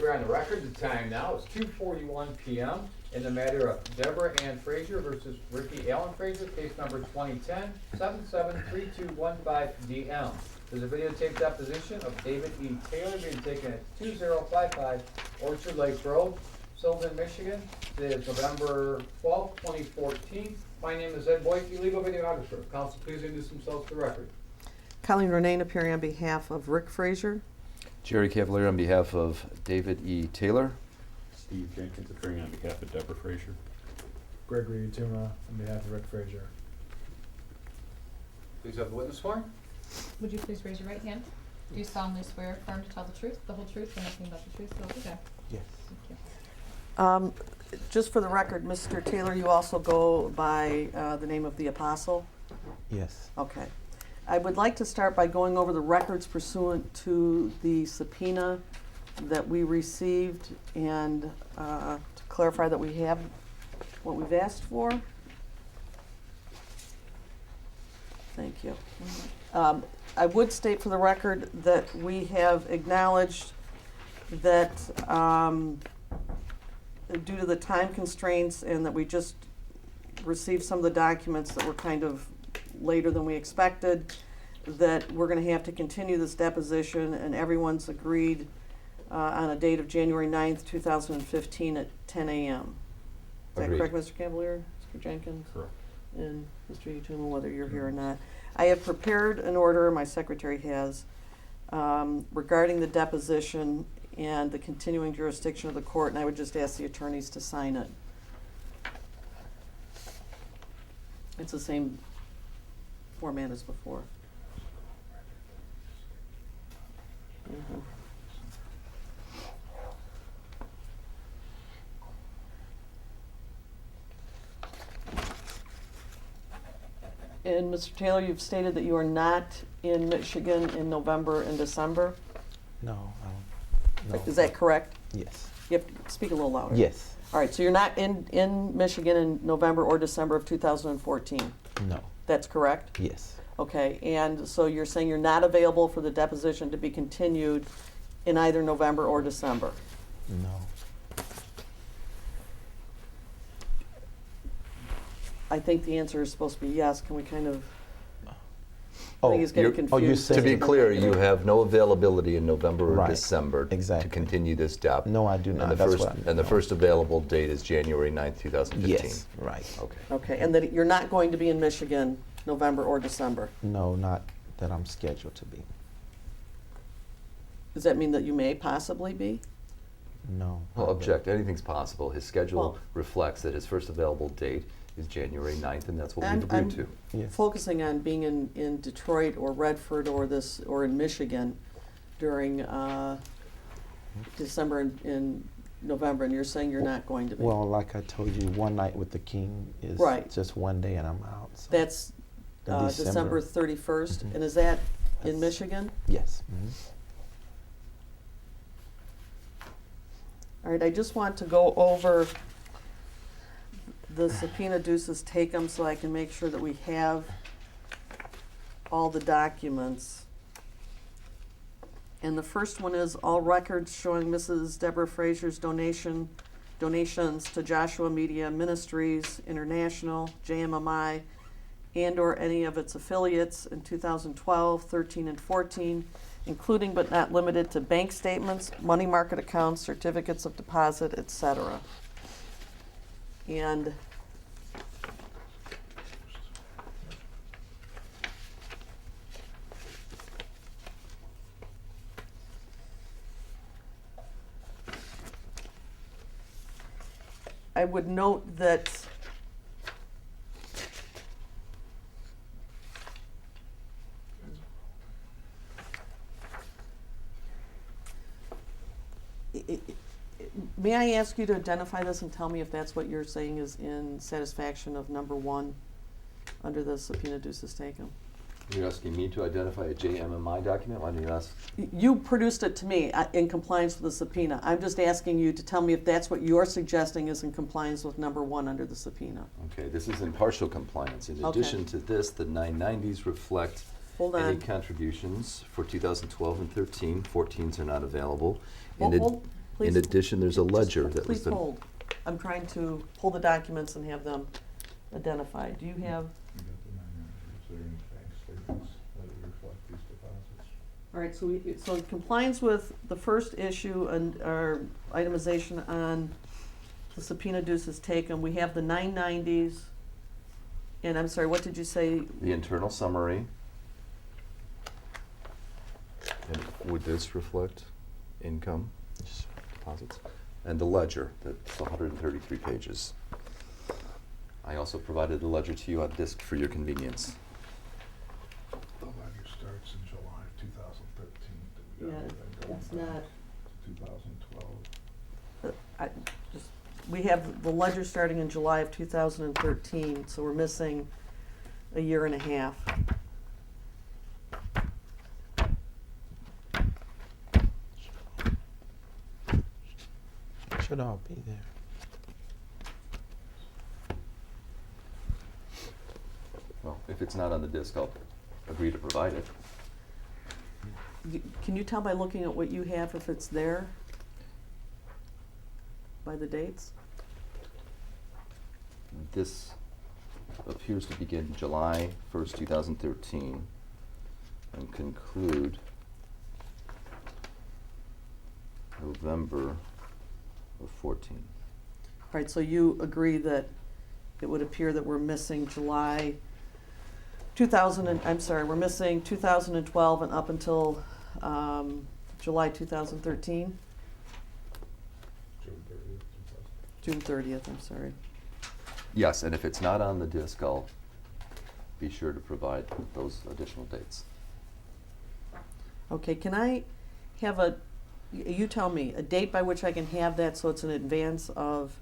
declare on the record the time now is 2:41 p.m. in the matter of Deborah Ann Frazier versus Ricky Allen Frazier, case number 2010-773215-DM. There's a videotape deposition of David E. Taylor being taken at 2055 Orchard Lake Road, Sylvan, Michigan. Today is November 12, 2014. My name is Ed Boyke, legal videographer. Counsel, please introduce themselves to the record. Colleen Renane appearing on behalf of Rick Frazier. Jerry Cavalier on behalf of David E. Taylor. Steve Jenkins appearing on behalf of Deborah Frazier. Gregory Utuma on behalf of Rick Frazier. Please have the witness sworn. Would you please raise your right hand? Do you solemnly swear affirm to tell the truth, the whole truth, and nothing but the truth? So, okay. Yes. Thank you. Just for the record, Mr. Taylor, you also go by the name of the Apostle? Yes. Okay. I would like to start by going over the records pursuant to the subpoena that we received and to clarify that we have what we've asked for. Thank you. I would state for the record that we have acknowledged that due to the time constraints and that we just received some of the documents that were kind of later than we expected, that we're going to have to continue this deposition, and everyone's agreed on a date of January 9th, 2015 at 10 a.m. Is that Agreed. correct, Mr. Cavalier, Mr. Jenkins? Correct. And Mr. Utuma, whether you're here or not. I have prepared an order, my secretary has, regarding the deposition and the continuing jurisdiction of the court, and I would just ask the attorneys to sign it. It's the same format as before. Mhm. And Mr. Taylor, you've stated that you are not in Michigan in November and December. No. No. Is that correct? Yes. You have to speak a little louder. Yes. All right, so you're not in Michigan in November or December of 2014. No. That's correct? Yes. Okay, and so you're saying you're not available for the deposition to be continued in either November or December? No. I think the answer is supposed to be yes. Can we kind of, I Oh, think he's getting you're- confused. you To said- be clear, you have no availability in November or Right. December Exactly. to continue this dep. No, I do And not. the That's first, what I and the know. first available date is January 9th, 2015. Yes. Right. Okay. Okay, and that you're not going to be in Michigan November or December? No, not that I'm scheduled to be. Does that mean that you may possibly be? No. Well, object, anything's possible. His schedule Well- reflects that his first available date is January 9th, and that's what I'm- we've agreed I'm- to. Yes. Focusing on being in Detroit or Redford or in Michigan during December and November, and you're saying you're not going to be? Well, like I told you, one night with the king is Right. just one day, and I'm out. So. That's In December 31st, Mhm. and is that in That's- Michigan? Yes. All right, I just want to go over the subpoena duces tecum so I can make sure that we have all the documents. And the first one is all records showing Mrs. Deborah Frazier's donations to Joshua Media Ministries International, JMMI, and/or any of its affiliates in 2012, 13, and 14, including but not limited to bank statements, money market accounts, certificates of deposit, etc. And I would note that may I ask you to identify this and tell me if that's what you're saying is in satisfaction of number 1 under the subpoena duces tecum? You're asking me to identify a JMMI document? Why don't you ask? You produced it to me in compliance with the subpoena. I'm just asking you to tell me if that's what you're suggesting is in compliance with number 1 under the subpoena. Okay, this is in partial compliance. In Okay. addition to this, the 990s reflect Hold any on. contributions for 2012 and 13. 14s are not available. Hold, In ad- hold, In Please- addition, there's a ledger that was Please been. hold. I'm trying to pull the documents and have them identified. Do you have, You got the 900s there in bank statements that reflect these deposits. all right, so in compliance with the first issue and our itemization on the subpoena duces taken, we have the 990s. And I'm sorry, what did you say? The internal summary. And would this reflect income, deposits? And the ledger, that's 133 pages. I also provided the ledger to you on disk for your convenience. The ledger starts in July of 2013. Did we got Yeah, everything going it's back not. to 2012. We have the ledger starting in July of 2013, so we're missing a year and a half. Should all be there. Well, if it's not on the disk, I'll agree to provide it. Can you tell by looking at what you have if it's there? By the dates? This appears to begin July 1st, 2013, and conclude November of 14. All right, so you agree that it would appear that we're missing July 2000 and, I'm sorry, we're missing 2012 and up until July 2013? June 30th, I'm sorry. Yes, and if it's not on the disk, I'll be sure to provide those additional dates. Okay, can I have you tell me, a date by which I can have that so it's in advance of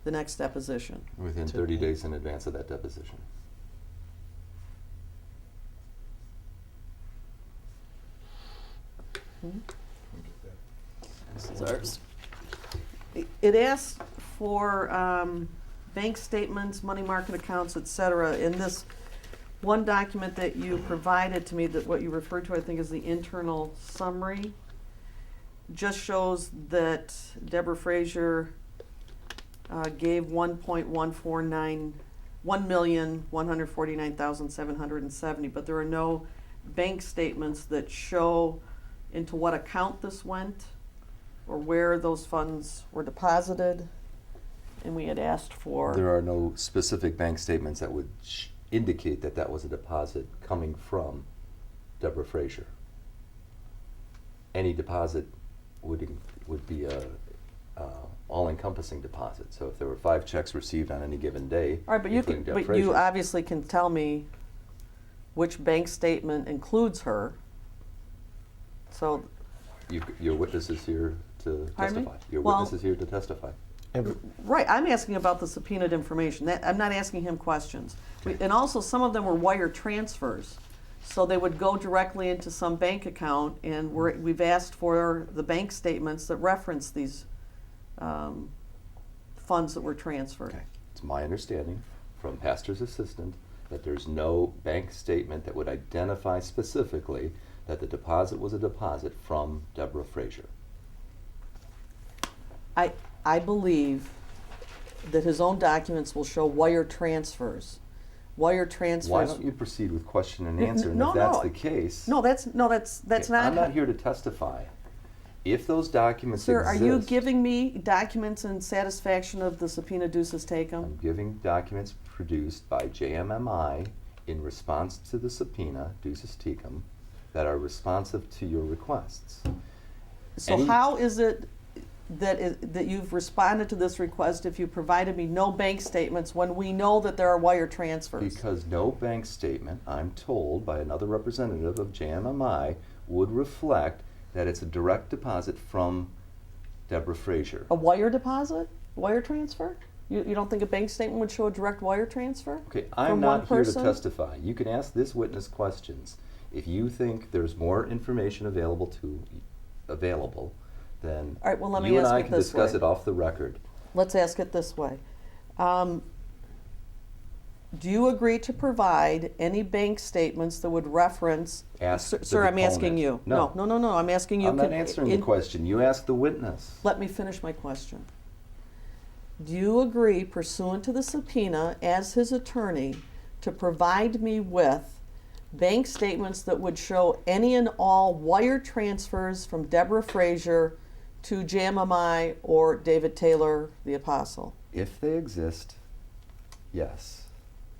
the next deposition? Within Today. 30 days in advance of that deposition. Hmm? This is ours. It asks for bank statements, money market accounts, et cetera. In this one document that you provided to me, that what you referred to, I think, is the internal summary, just shows that Deborah Frazier gave $1,149,770, but there are no bank statements that show into what account this went or where those funds were deposited. And we had asked for. There are no specific bank statements that would indicate that that was a deposit coming from Deborah Frazier. Any deposit would be a all-encompassing deposit. So if there were 5 checks received on any given day, All right, but including Deb you Frazier, obviously can tell me which bank statement includes her. So, your witness is here to Pardon me? testify. Your Well- witness is here to testify. right, I'm asking about the subpoenaed information. I'm not asking him questions. And also, some of them were wire transfers. So they would go directly into some bank account, and we've asked for the bank statements that reference these funds that were transferred. Okay. It's my understanding from pastor's assistant that there's no bank statement that would identify specifically that the deposit was a deposit from Deborah Frazier. I believe that his own documents will show wire transfers. Wire transfers. Why don't you proceed with question and answer? And No, if that's no. the case, No, that's okay, not. I'm not here to testify. If those documents Sir, exist, are you giving me documents in satisfaction of the subpoena duces I'm tecum? giving documents produced by JMMI in response to the subpoena, ducis tecum, that are responsive to your requests. So any- how is it that you've responded to this request if you provided me no bank statements when we know that there are wire transfers? Because no bank statement, I'm told by another representative of JMMI, would reflect that it's a direct deposit from Deborah Frazier. A wire deposit? Wire transfer? You don't think a bank statement would show a direct wire transfer? Okay, I'm from not one here to person? testify. You can ask this witness questions. If you think there's more information available, then All right, well, let me you and ask I it can this discuss way. it off the record. Let's ask it this way. do you agree to provide any bank statements that would reference? Ask Sir, the sir, I'm asking deponent. you. No. No, I'm asking you. I'm not answering the question. You ask the witness. Let me finish my question. Do you agree, pursuant to the subpoena, as his attorney, to provide me with bank statements that would show any and all wire transfers from Deborah Frazier to JMMI or David Taylor, the apostle? If they exist, yes.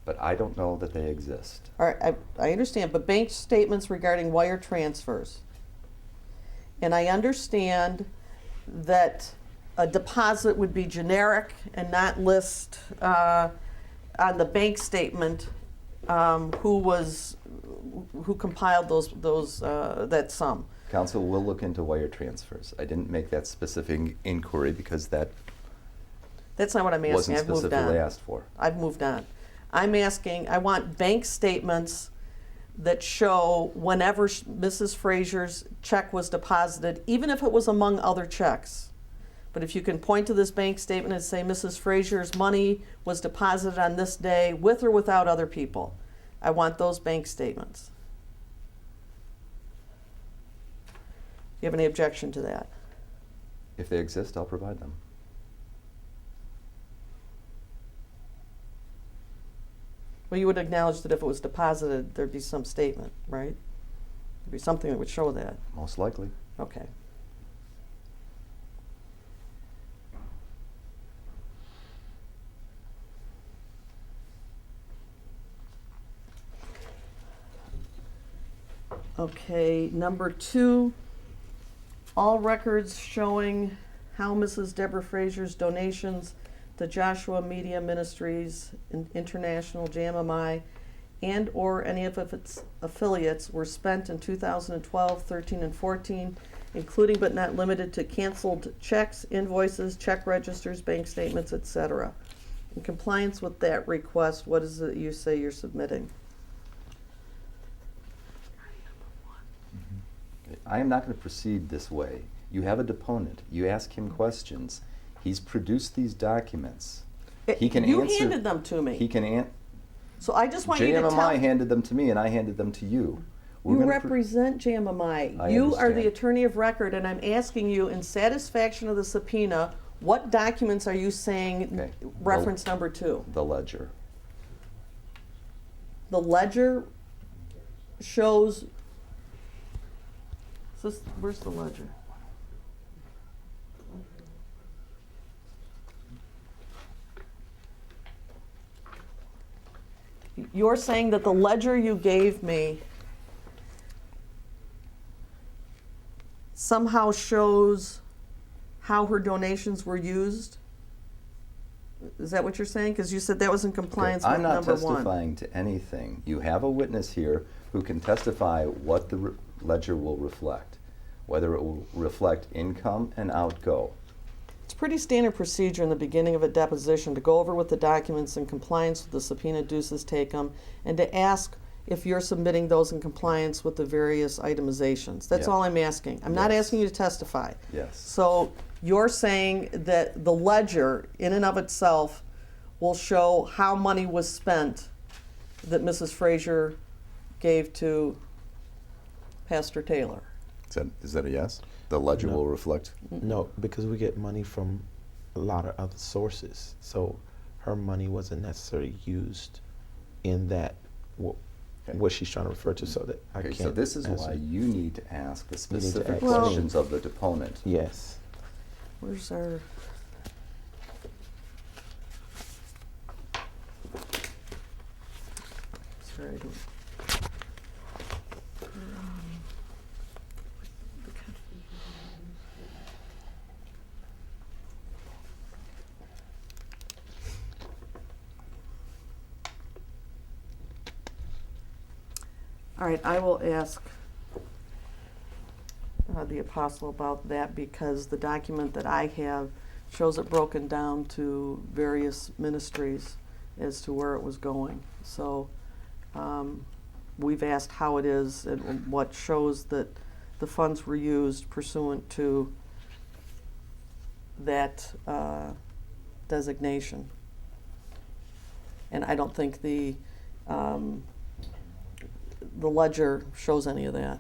But I don't know that they exist. All right, I understand, but bank statements regarding wire transfers. And I understand that a deposit would be generic and not list on the bank statement who compiled that sum. Counsel will look into wire transfers. I didn't make that specific inquiry because that That's not what I'm asking. wasn't I've moved specifically on. asked for. I've moved on. I'm asking, I want bank statements that show whenever Mrs. Frazier's check was deposited, even if it was among other checks. But if you can point to this bank statement and say Mrs. Frazier's money was deposited on this day with or without other people, I want those bank statements. Do you have any objection to that? If they exist, I'll provide them. Well, you would acknowledge that if it was deposited, there'd be some statement, right? There'd be something that would show that. Most likely. Okay. Okay, number 2, all records showing how Mrs. Deborah Frazier's donations to Joshua Media Ministries International, JMMI, and or any of its affiliates were spent in 2012, 13, and 14, including but not limited to canceled checks, invoices, check registers, bank statements, etc. In compliance with that request, what is it you say you're submitting? I am not going to proceed this way. You have a deponent. You ask him questions. He's produced these documents. He can You answer. handed them to me. He can So I just want you to tell. JMMI handed them to me, and I handed them to you. We're You gonna represent JMMI. I You are the understand. attorney of record, and I'm asking you, in satisfaction of the subpoena, what documents are you saying Okay. reference number 2? the ledger. The ledger shows. Where's the ledger? You're saying that the ledger you gave me somehow shows how her donations were used? Is that what you're saying? Because you said that was in compliance with I'm not number 1. testifying to anything. You have a witness here who can testify what the ledger will reflect, whether it will reflect income and outgo. It's pretty standard procedure in the beginning of a deposition to go over with the documents in compliance with the subpoena duces tecum and to ask if you're submitting those in compliance with the various itemizations. That's Yeah. all I'm asking. I'm not Yes. asking you to testify. Yes. So you're saying that the ledger in and of itself will show how money was spent that Mrs. Frazier gave to Pastor Taylor. Is that a yes? The ledger No. will reflect. No, because we get money from a lot of other sources. So her money wasn't necessarily used in that, Okay. what she's trying to refer to, so that I Okay, can't so this is answer. why you need to ask the You need to specific ask questions of the deponent. Yes. Where's our? Sorry, I don't. All right, I will ask the apostle about that because the document that I have shows it broken down to various ministries as to where it was going. So we've asked how it is and what shows that the funds were used pursuant to that designation. and I don't think the ledger shows any of that.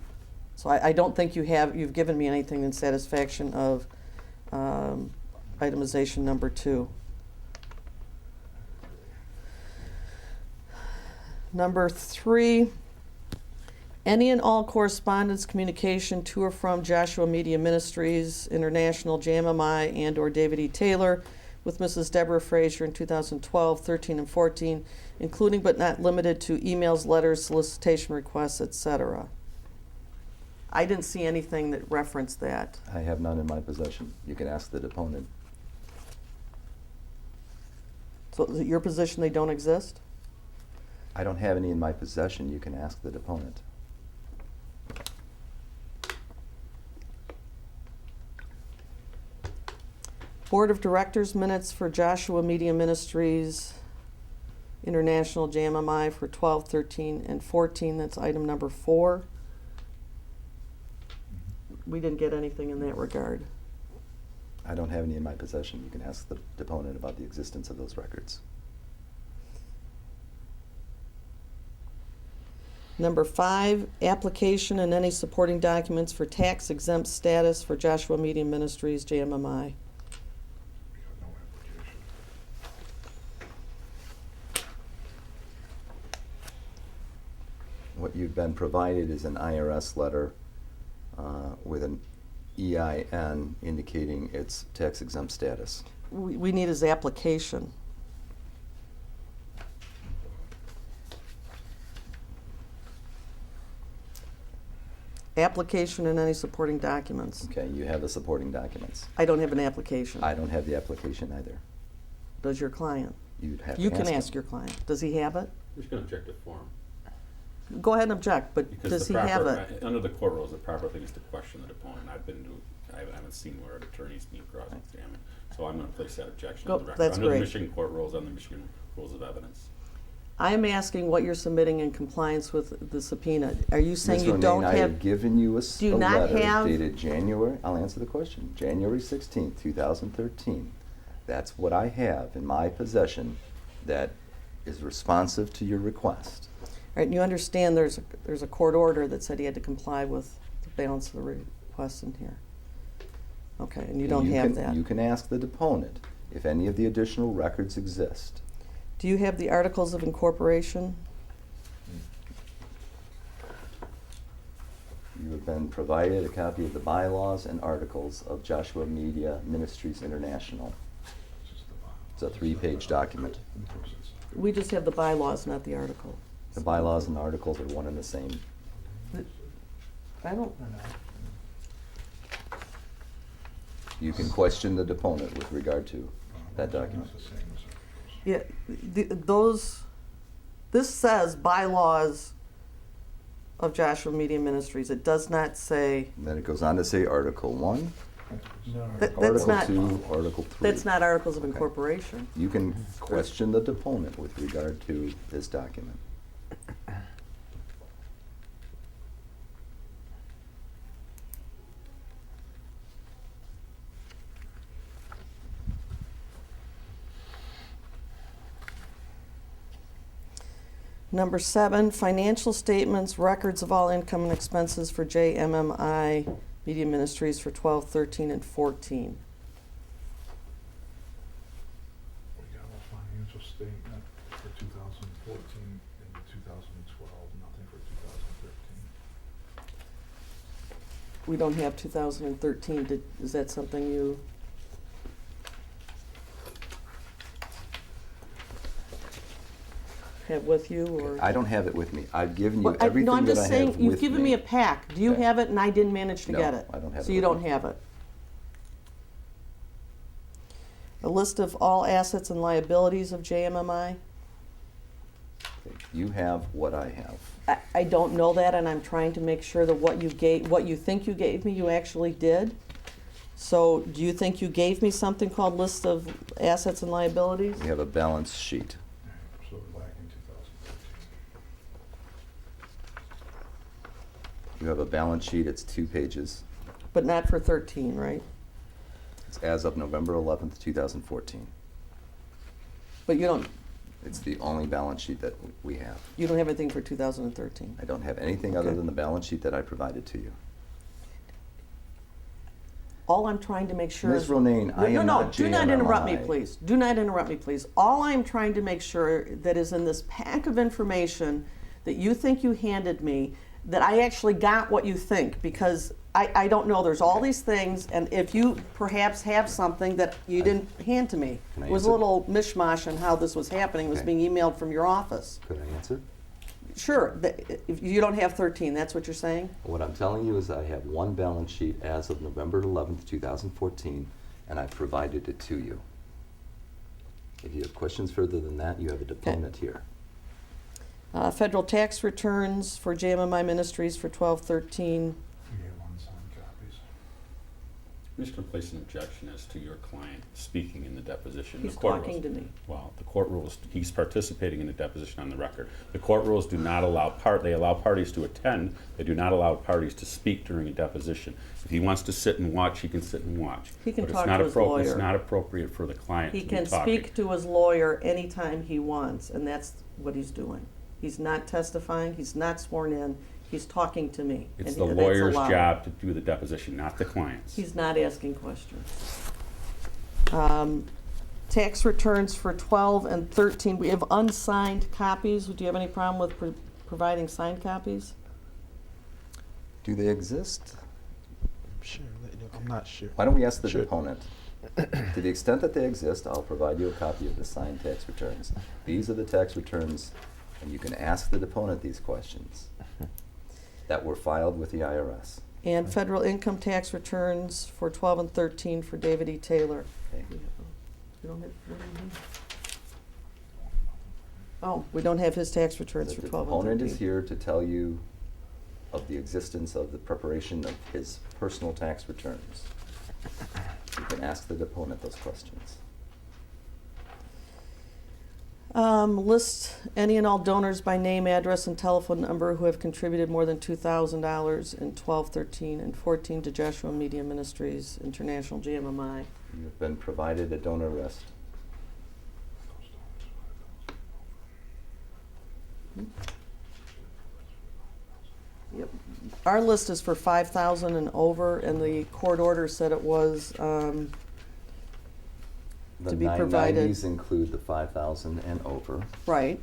So I don't think you've given me anything in satisfaction of itemization number 2. Number 3, any and all correspondence, communication to or from Joshua Media Ministries International, JMMI, and/or David E. Taylor with Mrs. Deborah Frazier in 2012, 13, and 14, including but not limited to emails, letters, solicitation requests, etc. I didn't see anything that referenced that. I have none in my possession. You can ask the deponent. So is it your position they don't exist? I don't have any in my possession. You can ask the deponent. Board of Directors minutes for Joshua Media Ministries International, JMMI, for 12, 13, and 14. That's item number 4. We didn't get anything in that regard. I don't have any in my possession. You can ask the deponent about the existence of those records. Number 5, application and any supporting documents for tax exempt status for Joshua Media Ministries, JMMI. We got no application. What you've been provided is an IRS letter with an EIN indicating its tax exempt status. We need his application. Application and any supporting documents. Okay, you have the supporting documents. I don't have an application. I don't have the application either. Does your client? You'd have to You can him. ask your client. Does he have it? We're just gonna object to form. Go ahead and object, but Because does the he have proper, it? under the court rules, the proper thing is to question the deponent. I haven't seen where attorneys need cross-examine. So I'm gonna place that objection Go- on the record. that's Under the great. Michigan court rules, on the Michigan rules of evidence. I'm asking what you're submitting in compliance with the subpoena. Are you saying Ms. you don't Romaine, I have have? given you a Do you not letter have- dated January, I'll answer the question, January 16th, 2013. That's what I have in my possession that is responsive to your request. All right, and you understand there's a court order that said he had to comply with the balance of the requests in here. Okay, and you don't have that. You can ask the deponent if any of the additional records exist. Do you have the articles of incorporation? You have been provided a copy of the bylaws and articles of Joshua Media Ministries International. It's just the bylaws. It's a 3-page document. Of course it's not. We just have the bylaws, not the article. The bylaws and articles are one and the same. I don't, You can question the deponent with regard to that It's document. the same as articles. yeah, this says bylaws of Joshua Media Ministries. It does not say, And then it goes on to say Article 1, that's Article not, 2, Article 3. that's not articles of Okay. incorporation. You can question the deponent with regard to this document. Number 7, financial statements, records of all income and expenses for JMMI Media Ministries for 12, 13, and 14. We got a financial statement for 2014 and 2012, nothing for 2013. We don't have 2013. Is that something you? Have with you, or? I don't have it with me. I've given you Well, no, everything I'm that just I have saying, with you've given me a pack. Do you Okay. have it, and I didn't manage to No, get it? I don't have So it you with don't me. have it? A list of all assets and liabilities of JMMI? You have what I have. I don't know that, and I'm trying to make sure that what you think you gave me, you actually did. So, do you think you gave me something called list of assets and liabilities? We have a balance sheet. So we're lacking 2013. You have a balance sheet, it's 2 pages. But not for 13, right? It's as of November 11th, 2014. But you don't, It's the only balance sheet that we have. You don't have anything for 2013? I don't have anything other Okay. than the balance sheet that I provided to you. All I'm trying to make sure Ms. is... Ronayne, I am not do not interrupt me, JMMI. please. Do not interrupt me, please. All I'm trying to make sure that is in this pack of information that you think you handed me, that I actually got what you think, because I don't know, there's all these things, and if you perhaps have something that you didn't hand to me. Can I It was a answer? little mishmash on how this was happening, it was Okay. being emailed from your office. Could I answer? Sure, if you don't have 13, that's what you're saying? What I'm telling you is I have one balance sheet as of November 11th, 2014, and I provided it to you. If you have questions further than that, you have a deponent here. Federal tax returns for JMMI Ministries for 12/13. You get unsigned copies. I'm just gonna place an objection as to your client speaking in the deposition. He's The court talking rules- to me. Well, the court rules, he's participating in the deposition on the record. The court rules do not allow they allow parties to attend, they do not allow parties to speak during a deposition. If he wants to sit and watch, he can sit and watch. He can But it's talk not to his appro- It's lawyer. not appropriate for the client He to be can talking. speak to his lawyer anytime he wants, and that's what he's doing. He's not testifying, he's not sworn in, he's talking to me. It's and the that's lawyer's allowed. job to do the deposition, not the client's. He's not asking questions. Tax returns for 12 and 13, we have unsigned copies. Do you have any problem with providing signed copies? Do they exist? I'm sure they do. I'm not sure. Why don't we ask the Sure. deponent? To the extent that they exist, I'll provide you a copy of the signed tax returns. These are the tax returns, and you can ask the deponent these questions that were filed with the IRS. And federal income tax returns for 12 and 13 for David E. Taylor. Okay. We don't have, what do we need? Oh, we don't have his tax returns The for 12 and 13. deponent is here to tell you of the existence of the preparation of his personal tax returns. You can ask the deponent those questions. List any and all donors by name, address, and telephone number who have contributed more than $2,000 in 12, 13, and 14 to Joshua Media Ministries International, JMMI. You have been provided a donor list. Yep. Our list is for 5,000 and over, and the court order said it was, The to be provided. 990s include the 5,000 and over. right.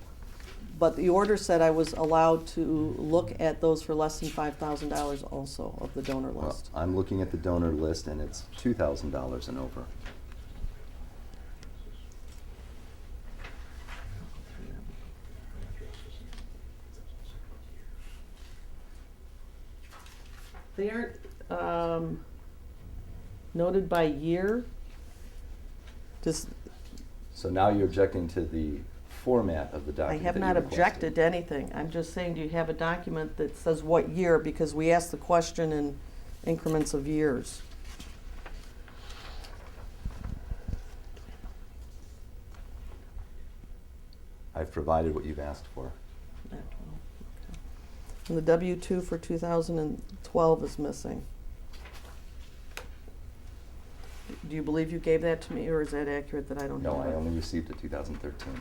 But the order said I was allowed to look at those for less than $5,000 also of the donor Well, list. I'm looking at the donor list and it's $2,000 and over. They aren't noted by year. Just, So now you're objecting to the format of the I document have that you not requested. objected to anything. I'm just saying, do you have a document that says what year? Because we asked the question in increments of years. I've provided what you've asked for. And the W-2 for 2012 is missing. Do you believe you gave that to me, or is that accurate that I don't have No, it? I only received a 2013.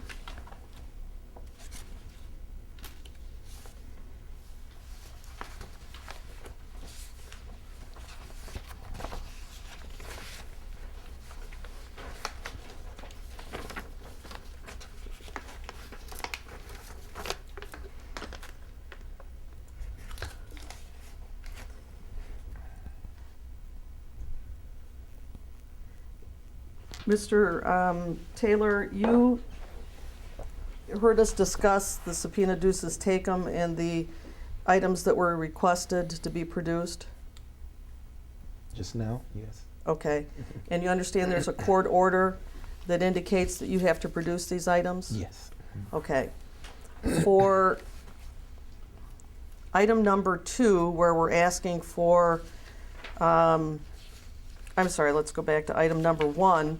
Mr. Taylor, you heard us discuss the subpoena duces tecum and the items that were requested to be produced? Just now, yes. Okay. And you understand there's a court order that indicates that you have to produce these items? Yes. Okay. For item number 2, where we're asking for, I'm sorry, let's go back to item number 1,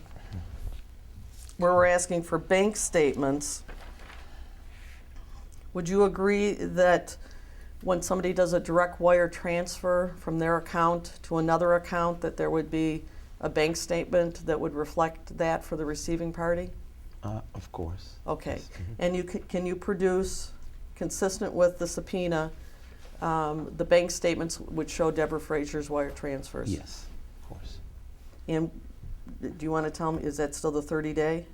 where we're asking for bank statements. Would you agree that when somebody does a direct wire transfer from their account to another account, that there would be a bank statement that would reflect that for the receiving party? Of course. Okay. Yes, mhm. And can you produce, consistent with the subpoena, the bank statements which show Deborah Frazier's wire transfers? Yes, of course. And do you want to tell me, is that still the 30-day?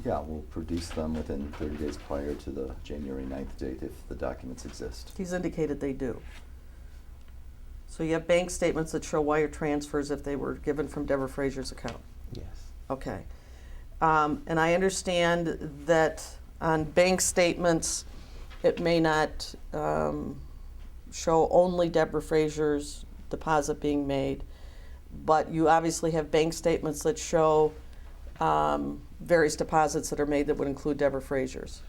Yeah, we'll produce them within 30 days prior to the January 9th date if the documents exist. He's indicated they do. So you have bank statements that show wire transfers if they were given from Deborah Frazier's account? Yes. Okay. And I understand that on bank statements, it may not show only Deborah Frazier's deposit being made, but you obviously have bank statements that show various deposits that are made that would include Deborah Frazier's.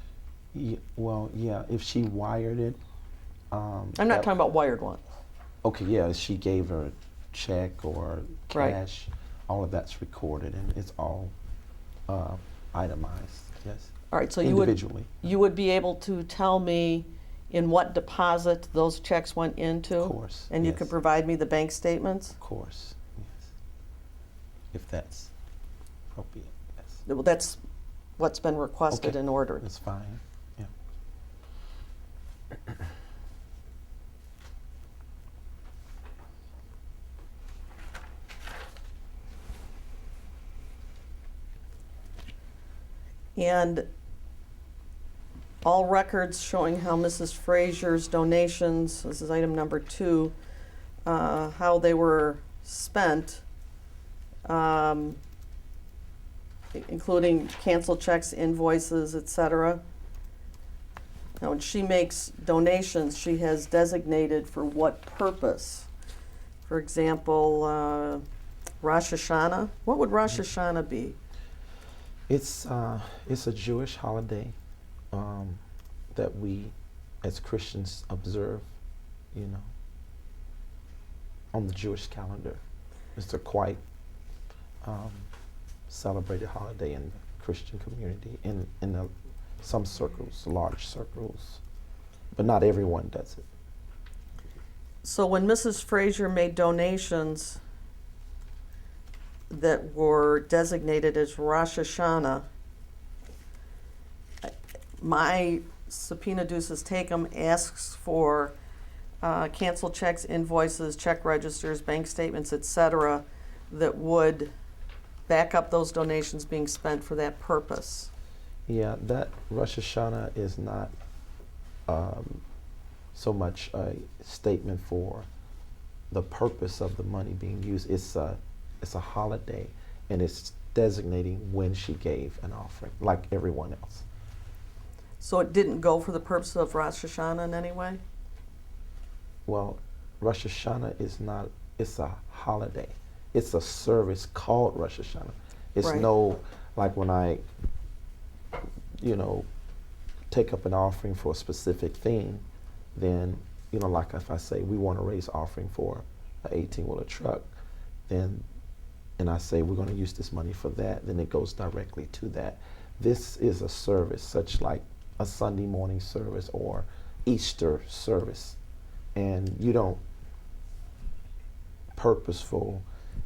Well, yeah, if she wired it. I'm not talking about wired ones. Okay, yeah, she gave her a check or Right. cash, all of that's recorded and it's all itemized, yes. All right, so Individually. you would be able to tell me in what deposit those checks went into? Of course, And you yes. could provide me the bank statements? Of course, yes. If that's appropriate, yes. Well, that's what's been requested Okay. and ordered. That's fine, yeah. And all records showing how Mrs. Frazier's donations, this is item number 2, how they were spent, including canceled checks, invoices, etc. Now, when she makes donations, she has designated for what purpose. For example, Rosh Hashanah. What would Rosh Hashanah be? It's a Jewish holiday that we as Christians observe, you know, on the Jewish calendar. It's a quite celebrated holiday in the Christian community, in some circles, large circles, but not everyone does it. So when Mrs. Frazier made donations that were designated as Rosh Hashanah, my subpoena duces tecum asks for canceled checks, invoices, check registers, bank statements, etc., that would back up those donations being spent for that purpose. Yeah, that Rosh Hashanah is not so much a statement for the purpose of the money being used. It's a holiday, and it's designating when she gave an offering, like everyone else. So it didn't go for the purpose of Rosh Hashanah in any way? Well, Rosh Hashanah is not, it's a holiday. It's a service called Rosh Hashanah. It's Right. no, like when I, you know, take up an offering for a specific thing, then, you know, like if I say we want to raise offering for an 18-wheeler truck, then, and I say we're going to use this money for that, then it goes directly to that. This is a service, such like a Sunday morning service or Easter service. And you don't purposeful,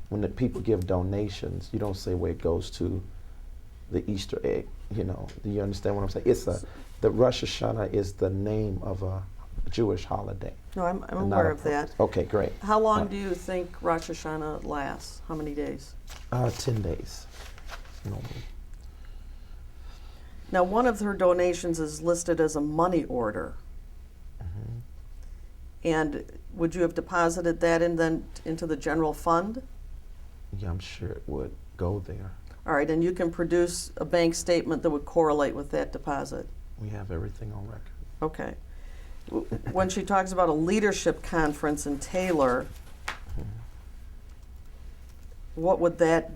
when the people give donations, you don't say where it goes to the Easter egg, you know. Do you understand what I'm saying? The Rosh Hashanah is the name of a Jewish holiday. No, I'm and not aware a of that. Okay, great. How long do you think Rosh Hashanah lasts? How many days? 10 days, normally. Now, one of her donations is listed as a money order. Mhm. And would you have deposited that into the general fund? Yeah, I'm sure it would go there. All right, and you can produce a bank statement that would correlate with that deposit. We have everything on record. Okay. When she talks about a leadership conference in Taylor, what would that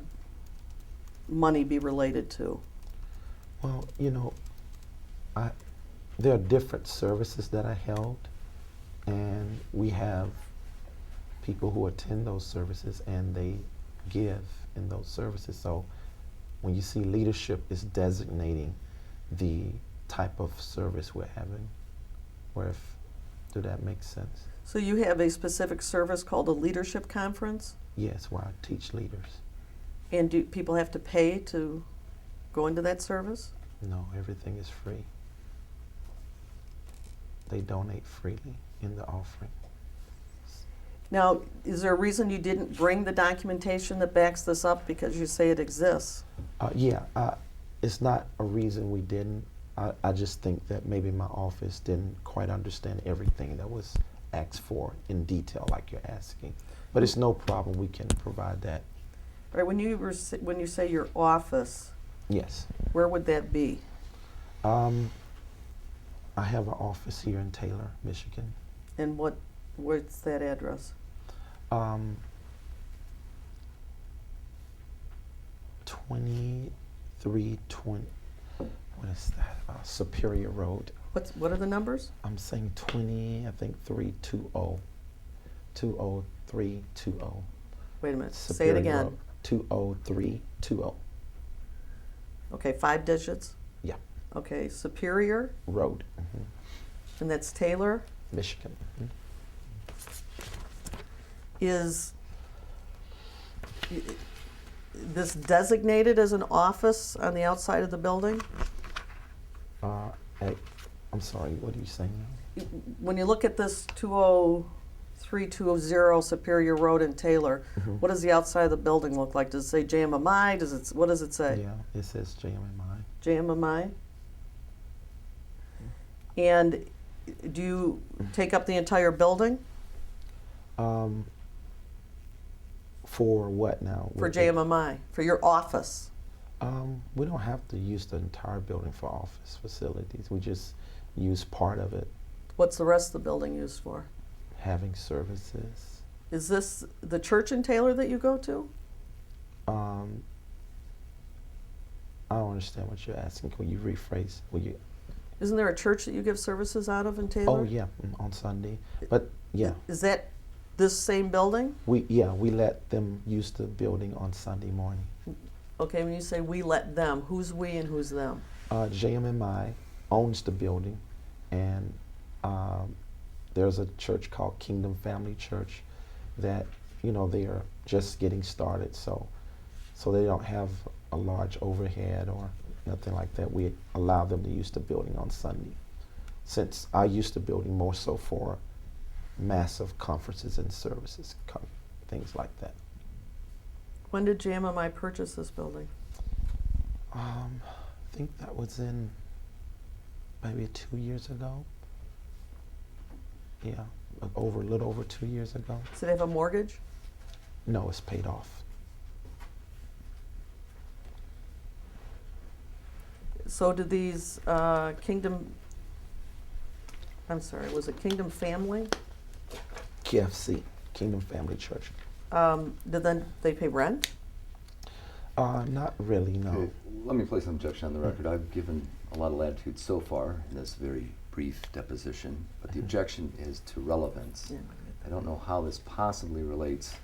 money be related to? Well, you know, there are different services that I held, and we have people who attend those services and they give in those services. So when you see leadership is designating the type of service we're having, do that make sense? So you have a specific service called a leadership conference? Yes, where I teach leaders. And do people have to pay to go into that service? No, everything is free. They donate freely in the offering. Now, is there a reason you didn't bring the documentation that backs this up because you say it exists? It's not a reason we didn't. I just think that maybe my office didn't quite understand everything that was asked for in detail like you're asking. But it's no problem, we can provide that. All right, when you say your office, Yes. where would that be? I have an office here in Taylor, Michigan. And what's that address? 2320, what is that? Superior Road. What are the numbers? I'm saying 320. 20320. Wait a minute, say it Superior again. Road, 20320. Okay, 5 digits? Yeah. Okay, Superior, Road. and that's Taylor. Michigan. Is this designated as an office on the outside of the building? I'm sorry, what are you saying now? When you look at this 20320 Superior Road in Taylor, what does the outside of the building look like? Does it say JMMI? What does it say? Yeah, it says JMMI. JMMI? And do you take up the entire building For what now? for JMMI, for your office? We don't have to use the entire building for office facilities. We just use part of it, What's the rest of the building used for? having services. Is this the church in Taylor that you go to? I don't understand what you're asking. Can you rephrase? Isn't there a church that you give services out of in Taylor? Oh yeah, on Sunday. But yeah, Is that this same building? we let them use the building on Sunday morning. Okay, when you say we let them, who's we and who's them? JMMI owns the building, and there's a church called Kingdom Family Church that they are just getting started, so they don't have a large overhead or nothing like that. We allow them to use the building on Sunday, since I use the building more so for massive conferences and services, things like that. When did JMMI purchase this building? I think that was in maybe 2 years ago. Yeah, a little over 2 years ago. Does it have a mortgage? No, it's paid off. So did these was it Kingdom Family? KFC, Kingdom Family Church. Did then they pay rent? Not really, no. Okay, let me place an objection on the record. I've given a lot of latitude so far in this very brief deposition, but the objection is to relevance. Yeah. I don't know how this possibly relates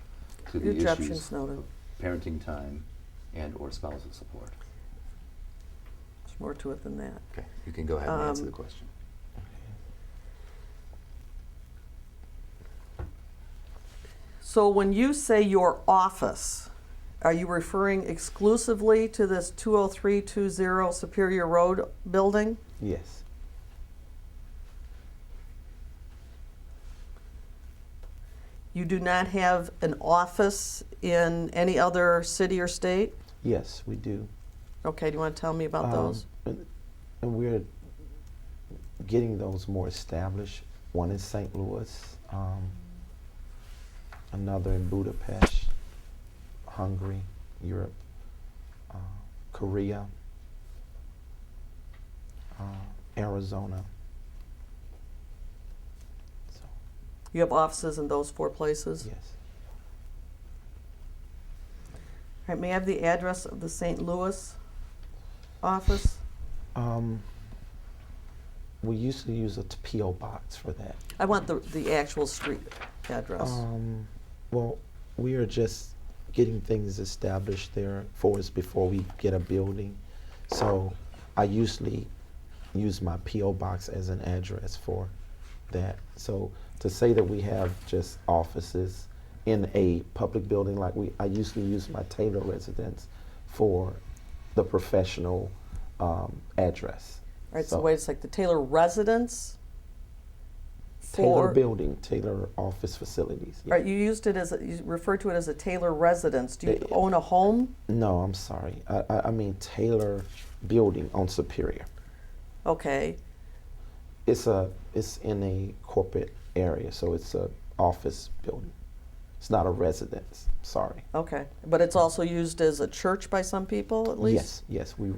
to The the objection's issues noted. of parenting time and or spousal support. There's more to it than that. Okay, you can go ahead and answer the question. So when you say your office, are you referring exclusively to this 20320 Superior Road building? Yes. You do not have an office in any other city or state? Yes, we do. Okay, do you want to tell me about those? And we're getting those more established. One in St. Louis, another in Budapest, Hungary, Europe, Korea, Arizona. So, You have offices in those 4 places? yes. All right, may I have the address of the St. Louis office? We used to use a P.O. box for that. I want the actual street address. Well, we are just getting things established there for us before we get a building. So I usually use my P.O. box as an address for that. So to say that we have just offices in a public building, like I usually use my Taylor residence for the professional address. All right, so wait a sec, the Taylor residence? Taylor building, Taylor office facilities. Yeah. All right, you used it as, you referred to it as a Taylor residence. Do you own a home? No, I'm sorry. I mean Taylor building on Superior. Okay, It's in a corporate area, so it's a office building. It's not a residence. Sorry. okay. But it's also used as a church by some people, at least? Yes, we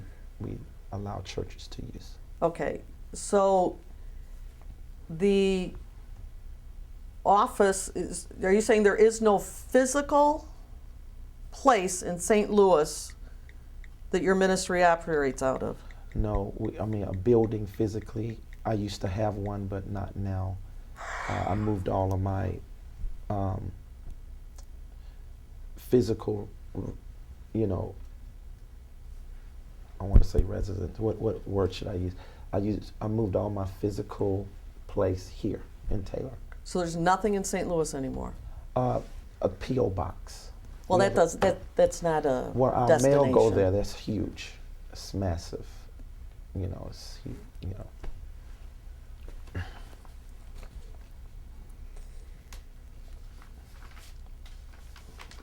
allow churches to use. Okay, so the office is, are you saying there is no physical place in St. Louis that your ministry operates out of? No, I mean a building physically. I used to have one, but not now. I moved all of my physical, you know, I want to say residence. What word should I use? I moved all my physical place here in Taylor. So there's nothing in St. Louis anymore? A P.O. box. Well, We that have that's not a Well, our destination. mail go there. That's huge. It's massive. You know, it's huge. You know.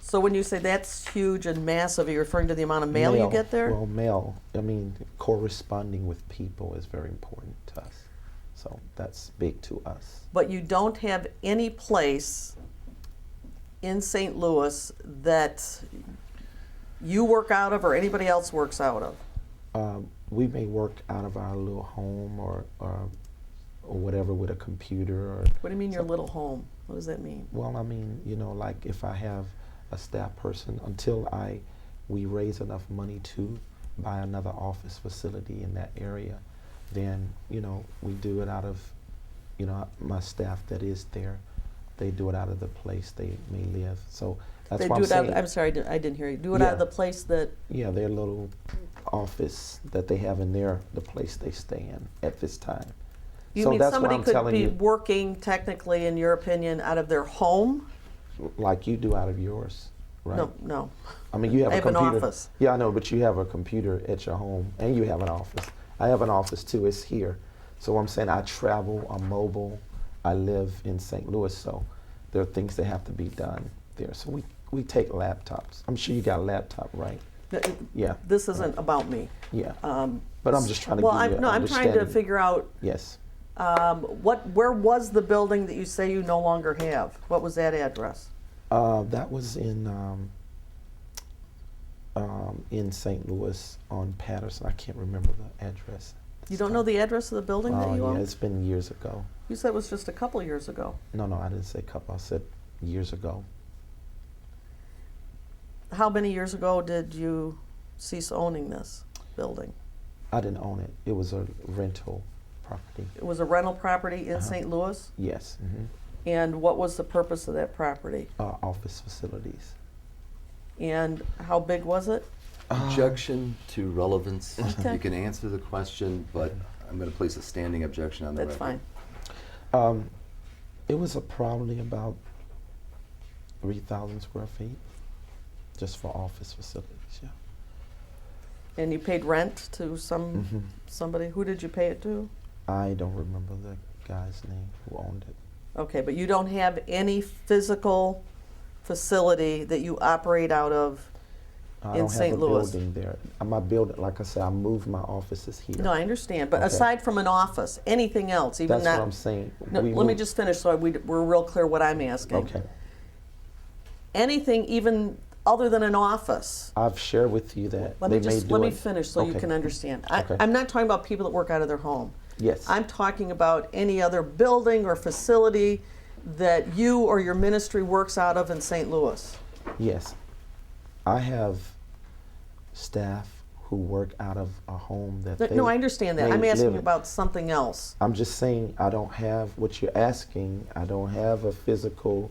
So when you say that's huge and massive, are you referring to the amount of mail you get there? Well, mail. I mean, corresponding with people is very important to us. So that's big to us. But you don't have any place in St. Louis that you work out of or anybody else works out of? We may work out of our little home or whatever with a computer. Or What do you mean your little home? What does that mean? well, I mean, you know, like if I have a staff person, until we raise enough money to buy another office facility in that area, then, you know, we do it out of, you know, my staff that is there, they do it out of the place they may live. So that's They why do I'm it out, saying, I'm sorry, I didn't hear you. Do it out of Yeah. the place that, yeah, their little office that they have in the place they stay in at this time. you So mean that's why somebody I'm could telling be you, working technically, in your opinion, out of their home? like you do out of yours, right? No. I mean, you have I a have an computer. office. Yeah, I know, but you have a computer at your home, and you have an office. I have an office too. It's here. So I'm saying I travel. I'm mobile. I live in St. Louis, so there are things that have to be done there. So we take laptops. I'm sure you got a laptop, right? Yeah. This isn't about me. Yeah. But I'm just trying to Well, give you an I'm trying to understanding. figure out, Yes. where was the building that you say you no longer have? What was that address? That was in St. Louis on Patterson. I can't remember the address. You don't know the address of the building that you yeah, own? it's been years ago. You said it was just a couple years ago. No, I didn't say couple. I said years ago. How many years ago did you cease owning this building? I didn't own it. It was a rental property. It was a rental property in Uh-huh. St. Louis? Yes. And what was the purpose of that property? Office facilities. And how big was it? Objection to relevance. Okay. You can answer the question, but I'm going to place a standing objection on the That's record. fine. It was probably about 3,000 square feet, just for office facilities. Yeah. And you paid rent to somebody? Who did you pay it to? I don't remember the guy's name who owned it. Okay, but you don't have any physical facility that you operate out of I in don't St. have a Louis? building there. My building, like I said, I moved my offices here. No, I understand, but Okay. aside from an office, anything else, even That's that? what I'm saying. No, We let me moved- just finish so we're real clear what I'm asking. Okay. Anything even other than an office? I've shared with you that Let they me may just do let me it. finish so you Okay. can understand. Okay. I'm not talking about people that work out of their home. Yes. I'm talking about any other building or facility that you or your ministry works out of in St. Louis. Yes. I have staff who work out of a home that they No, I understand that. may I'm asking live you in. about something else. I'm just saying I don't have what you're asking. I don't have a physical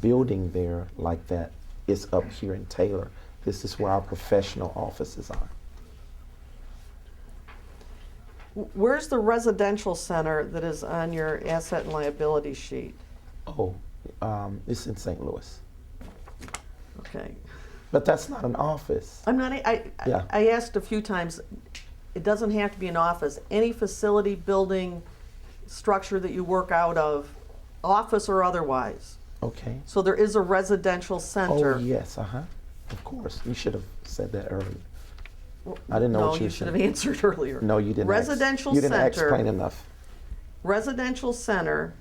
building there like that. It's up here in Taylor. This is where our professional offices are. Where's the residential center that is on your asset and liability sheet? Oh, it's in St. Louis. Okay. But that's not an office. I'm not, Yeah. I asked a few times, it doesn't have to be an office. Any facility, building, structure that you work out of, office or otherwise. Okay. So there is a residential center. Oh, yes, of course. You should have said that earlier. I didn't know No, what you you were should have saying. answered earlier. No, you didn't. Residential You didn't center. explain enough. Residential center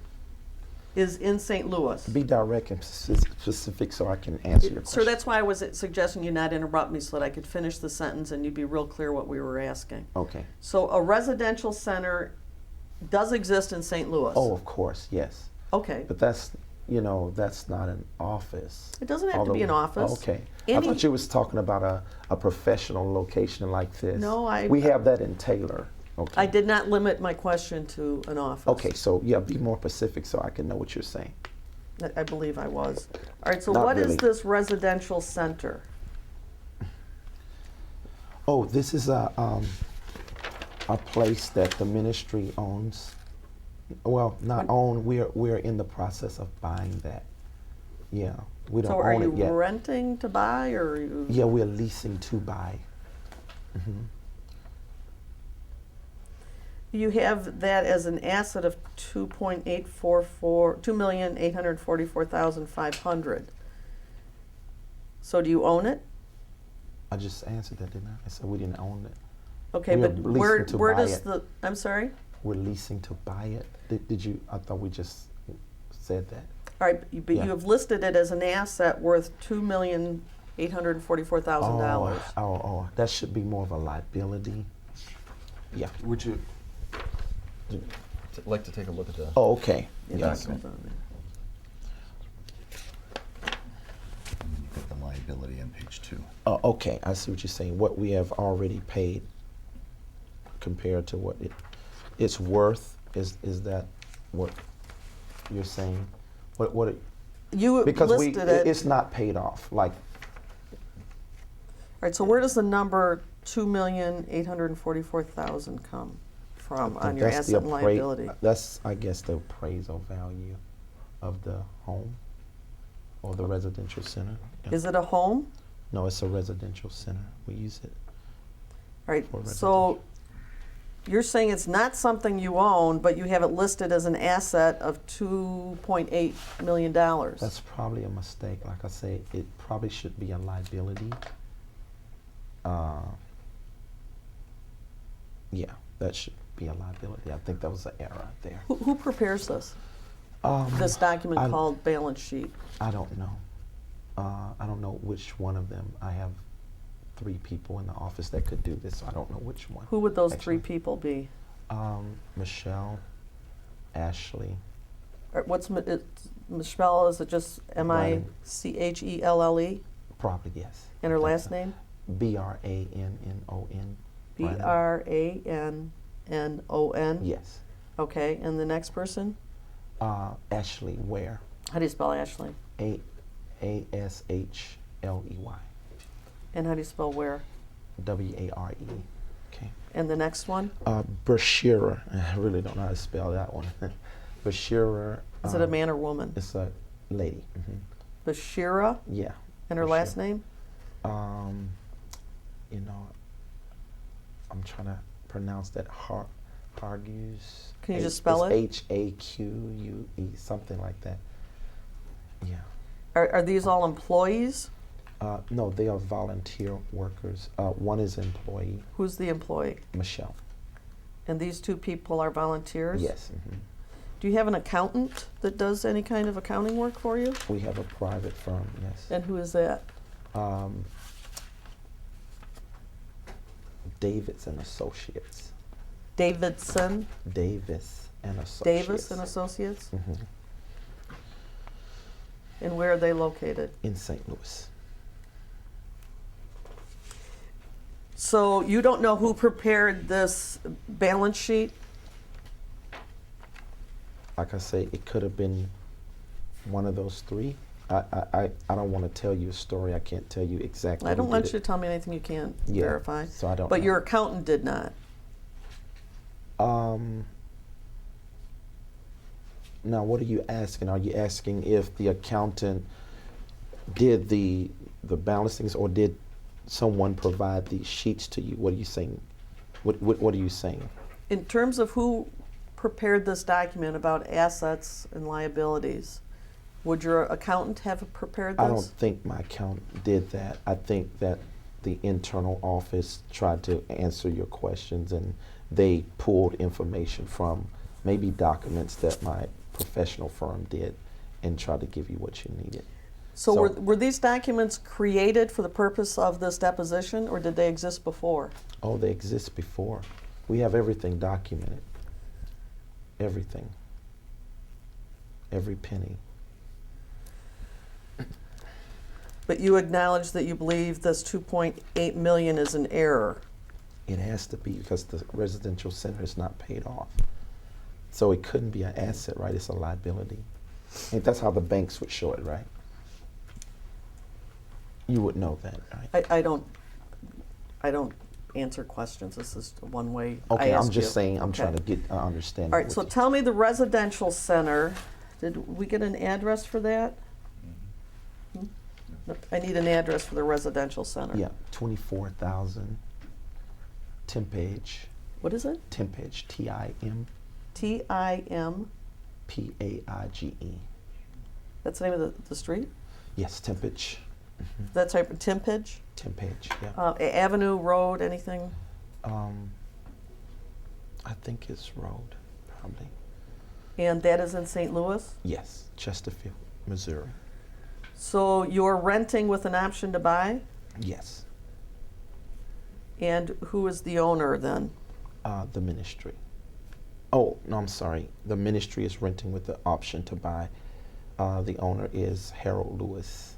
is in St. Louis. Be direct and specific so I can answer your question. Sir, that's why I was suggesting you not interrupt me so that I could finish the sentence and you'd be real clear what we were asking. Okay. So a residential center does exist in St. Louis? Oh, of course, yes. Okay. But that's, that's not an office. It doesn't have to be an office. Okay. I Any- thought you was talking about a professional location like this. No, We have that in Taylor. Okay. I did not limit my question to an office. Okay, so yeah, be more specific so I can know what you're saying. I believe I was. All right, so Not what is really. this residential center? Oh, this is a place that the ministry owns. Well, not own. We're in the process of buying that. Yeah, we don't So are own you it yet. renting to buy or are you? Yeah, we're leasing to buy. You have that as an asset of $2,844,500. So do you own it? I just answered that, didn't I? I said we didn't own it. Okay, We are but leasing where to where buy does it. I'm sorry? We're leasing to buy it. Did you? I thought we just said that. All right, but Yeah. you have listed it as an asset worth $2,844,000. Oh, that should be more of a liability. Yeah. Would you like to take a look at the Oh, okay. Yeah, Yeah. that's hold on. You've got the liability on page 2. Oh, okay. I see what you're saying. What we have already paid compared to what it's worth. Is that what you're saying? What it, You because listed it. it's not paid off. Like All right, so where does the number $2,844,000 come from on your that's the asset and liability? That's, I guess, the appraisal value of the home or the residential center. Yeah. Is it a home? No, it's a residential center. We use it. All right, For so you're saying it's not something you own, but you have it listed as an asset of $2.8 million. That's probably a mistake. Like I say, it probably should be a liability. Yeah, that should be a liability. I think that was an error there. Who prepares this? This I- document called balance sheet. I don't know. I don't know which one of them. I have 3 people in the office that could do this, so I don't know which one. Who would those actually. 3 people be? Michelle, Ashley. What's Michelle? Is it just Michelle? Probably, yes. And her I think last so. name? Brannon. Brannon? Yes. Okay, and the next person? Ashley Ware. How do you spell Ashley? Ashley. And how do you spell where? Ware. Okay. And the next one? Brashearer. I really don't know how to spell that one. Brashearer. Is it a man or woman? It's a lady. Bashira? Yeah. And her last Bashira. name? I'm trying to pronounce that. Hargus. Can you just spell it? Haque, something like that. Yeah. Are these all employees? No, they are volunteer workers. One is an employee, Who's the employee? Michelle. And these 2 people are volunteers? Yes. Do you have an accountant that does any kind of accounting work for you? We have a private firm, yes. And who is that? Davis and Associates. Davidson? Davis and Associates. Davis and Associates? Mhm. And where are they located? In St. Louis. So you don't know who prepared this balance sheet? Like I say, it could have been one of those 3. I don't want to tell you a story. I can't tell you exactly. I don't who want did you it. to tell me anything you can't Yeah, verify. so I don't But know. your accountant did not. Now, what are you asking? Are you asking if the accountant Did the balancings, or did someone provide these sheets to you? What are you saying? What are you saying? In terms of who prepared this document about assets and liabilities, would your accountant have prepared this? I don't think my accountant did that. I think that the internal office tried to answer your questions, and they pulled information from maybe documents that my professional firm did and tried to give you what you needed. So were these documents created for the purpose of this deposition, or did they exist before? Oh, they exist before. We have everything documented. Everything. Every penny. But you acknowledge that you believe this 2.8 million is an error. It has to be, because the residential center is not paid off. So it couldn't be an asset, right? It's a liability. And that's how the banks would show it, right? You would know that, right? I don't answer questions. This is one way I Okay, ask I'm just you. saying, I'm Okay. trying to get understanding. All right, so tell me the residential center, did we get an address for that? Hmm? I need an address for the residential center. Yeah, 24,000 Timpage. What is it? Timpage, T-I-M-P-A-I-G-E. Timpage. That's the name of the street? Yes, Timpage. That's right, Timpage? Timpage, yeah. Avenue, road, anything? I think it's road, probably. And that is in St. Louis? Yes, Chesterfield, Missouri. So you're renting with an option to buy? Yes, And who is the owner then? the ministry. Oh, no, I'm sorry. The ministry is renting with the option to buy. The owner is Harold Lewis.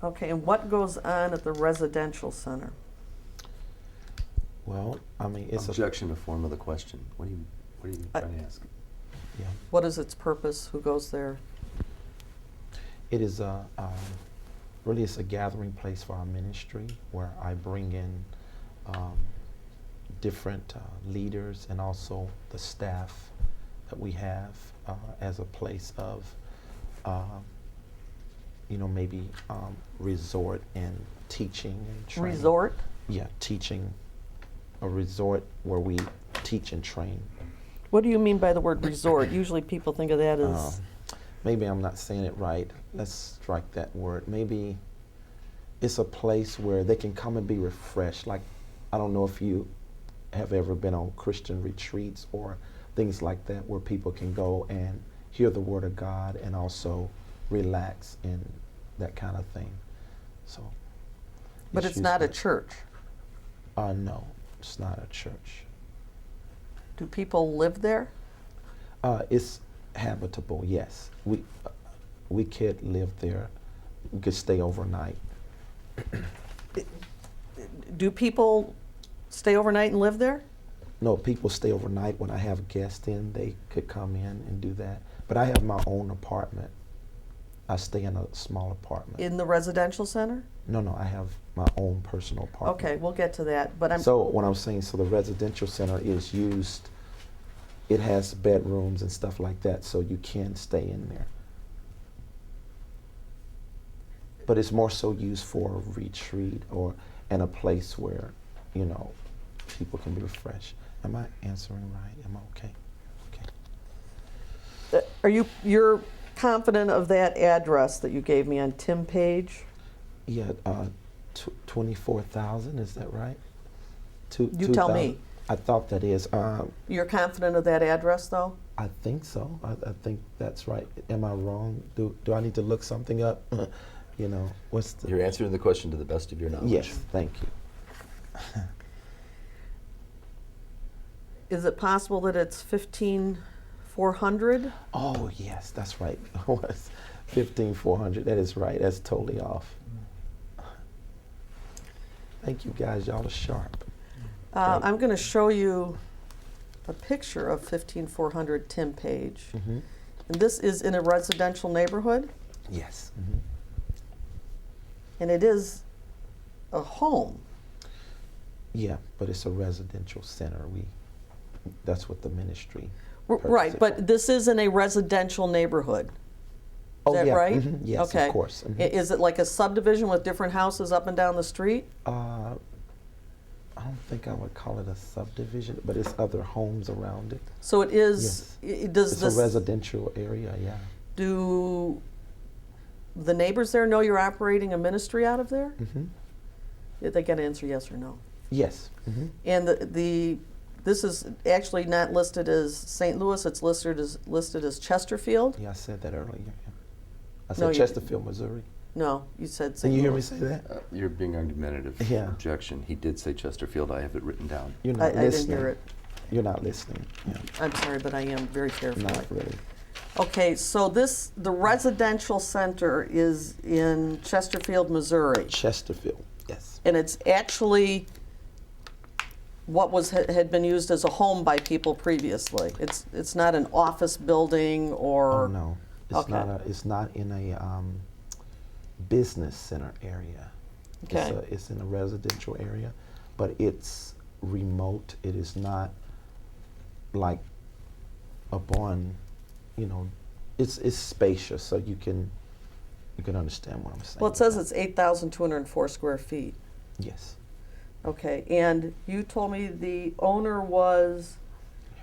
Okay, and what goes on at the residential center? Well, I mean, it's Objection to form of the question. What are you trying to ask? yeah. What is its purpose? Who goes there? It is really it's a gathering place for our ministry, where I bring in different leaders and also the staff that we have as a place of, maybe resort and teaching and training. Resort? Yeah, teaching. A resort where we teach and train. What do you mean by the word resort? Usually people think of that as, Maybe I'm not saying it right. Let's strike that word. Maybe it's a place where they can come and be refreshed. Like, I don't know if you have ever been on Christian retreats or things like that, where people can go and hear the Word of God and also relax and that kind of thing. So. but it's not a church. No, it's not a church. Do people live there? It's habitable, yes. We could live there. We could stay overnight. Do people stay overnight and live there? No, people stay overnight. When I have guests in, they could come in and do that. But I have my own apartment. I stay in a small apartment. In the residential center? No, I have my own personal apartment. Okay, we'll get to that, but So what I'm saying, so the residential center is used, it has bedrooms and stuff like that, so you can stay in there. But it's more so used for a retreat and a place where, people can be refreshed. Am I answering right? Am I okay? Okay. you're confident of that address that you gave me on Timpage? Yeah, 24,000, is that right? You tell me. I thought that is. You're confident of that address, though? I think so. I think that's right. Am I wrong? Do I need to look something up? What's the... You're answering the question to the best of your knowledge. Yes, thank you. Is it possible that it's 15,400? Oh, yes, that's right. 15,400. That is right. That's totally off. Thank you, guys. Y'all are sharp. I'm going to show you a picture of 15,400 Timpage. Mm-hmm. And this is in a residential neighborhood, Yes. Mm-hmm. and it is a home. Yeah, but it's a residential center. That's what the ministry. Right, purchased it but for. this is in a residential neighborhood. Oh, that yeah, right? yes, Okay. of course. Is it like a subdivision with different houses up and down the street? I don't think I would call it a subdivision, but it's other homes around it. So it is, does It's this, a residential area, yeah. do the neighbors there know you're operating a ministry out of there? hmm They gotta answer yes or no. Yes. And this is actually not listed as St. Louis, it's listed as Chesterfield? Yeah, I said that earlier. Yeah. I No, said you- Chesterfield, Missouri. No, you said Did St. you hear me Louis. say that? You're being argumentative. Yeah. Objection. He did say Chesterfield. I have it written down. You're I not didn't listening. hear it. You're not listening. Yeah. I'm sorry, but I am very careful. Not really. Okay, so the residential center is in Chesterfield, Missouri. Chesterfield, yes. And it's actually what had been used as a home by people previously. It's not an office building or. Oh, no. It's Okay. it's not in a business center area. Okay. It's in a residential area, but it's remote. It is not like a barn, it's spacious, so you can understand what I'm saying. Well, it says it's 8,204 square feet. Yes. Okay, and you told me the owner was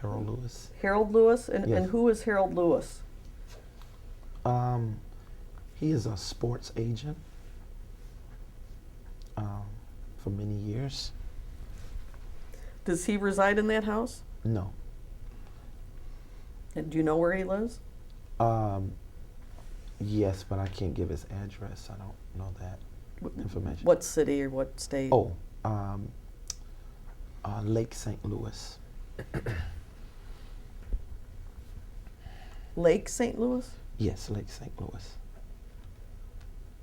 Harold Lewis. Harold Lewis, and Yes. who is Harold Lewis? He is a sports agent for many years. Does he reside in that house? No. And do you know where he lives? Yes, but I can't give his address. I don't know that information. What city or what state? Oh, Lake St. Louis. Lake St. Louis? Yes, Lake St. Louis.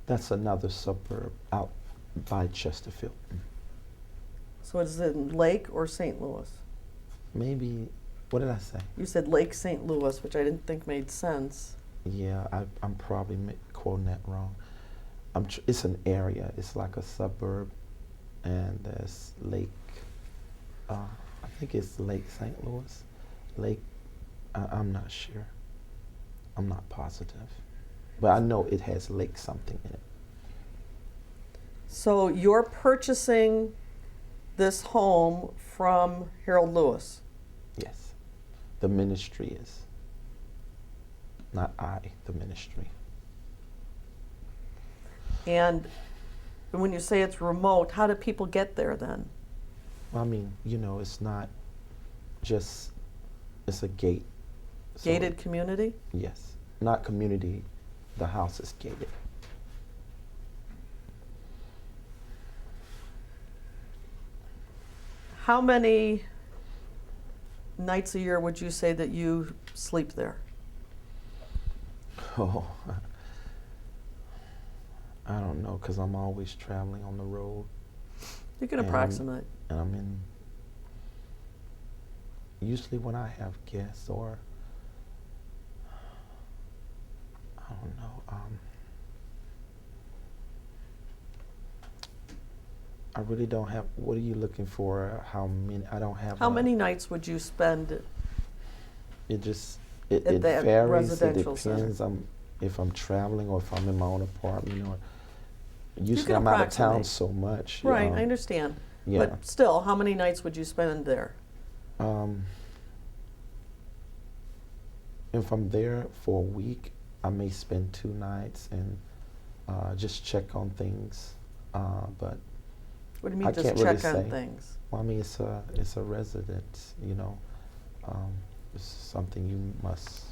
That's another suburb out by Chesterfield. So is it in Lake or St. Louis? Maybe, what did I say? You said Lake St. Louis, which I didn't think made sense. Yeah, I'm probably quoting that wrong. It's an area. It's like a suburb, and there's Lake. I think it's Lake St. Louis. Lake. I'm not sure. I'm not positive, but I know it has lake something in it. So you're purchasing this home from Harold Lewis? Yes, the ministry is. Not I, the ministry. And when you say it's remote, how do people get there then? Well, I mean, it's not just, it's a gate. So, Gated community? yes, not community, the house is gated. How many nights a year would you say that you sleep there? Oh, I don't know, because I'm always traveling on the road. You can And- approximate. And I'm in, usually when I have guests or, I don't know, I really don't have, what are you looking for? How many, I don't have. How many nights would you spend? It just, at it that varies, it residential depends if I'm traveling or if I'm in my own apartment or, usually can I'm out of town approximate. so much. Right, I understand. Yeah. But still, how many nights would you spend there? If I'm there for a week, I may spend 2 nights and just check on things. But What do you mean, I just can't really check on say. things? well, I mean, it's a residence, it's something you must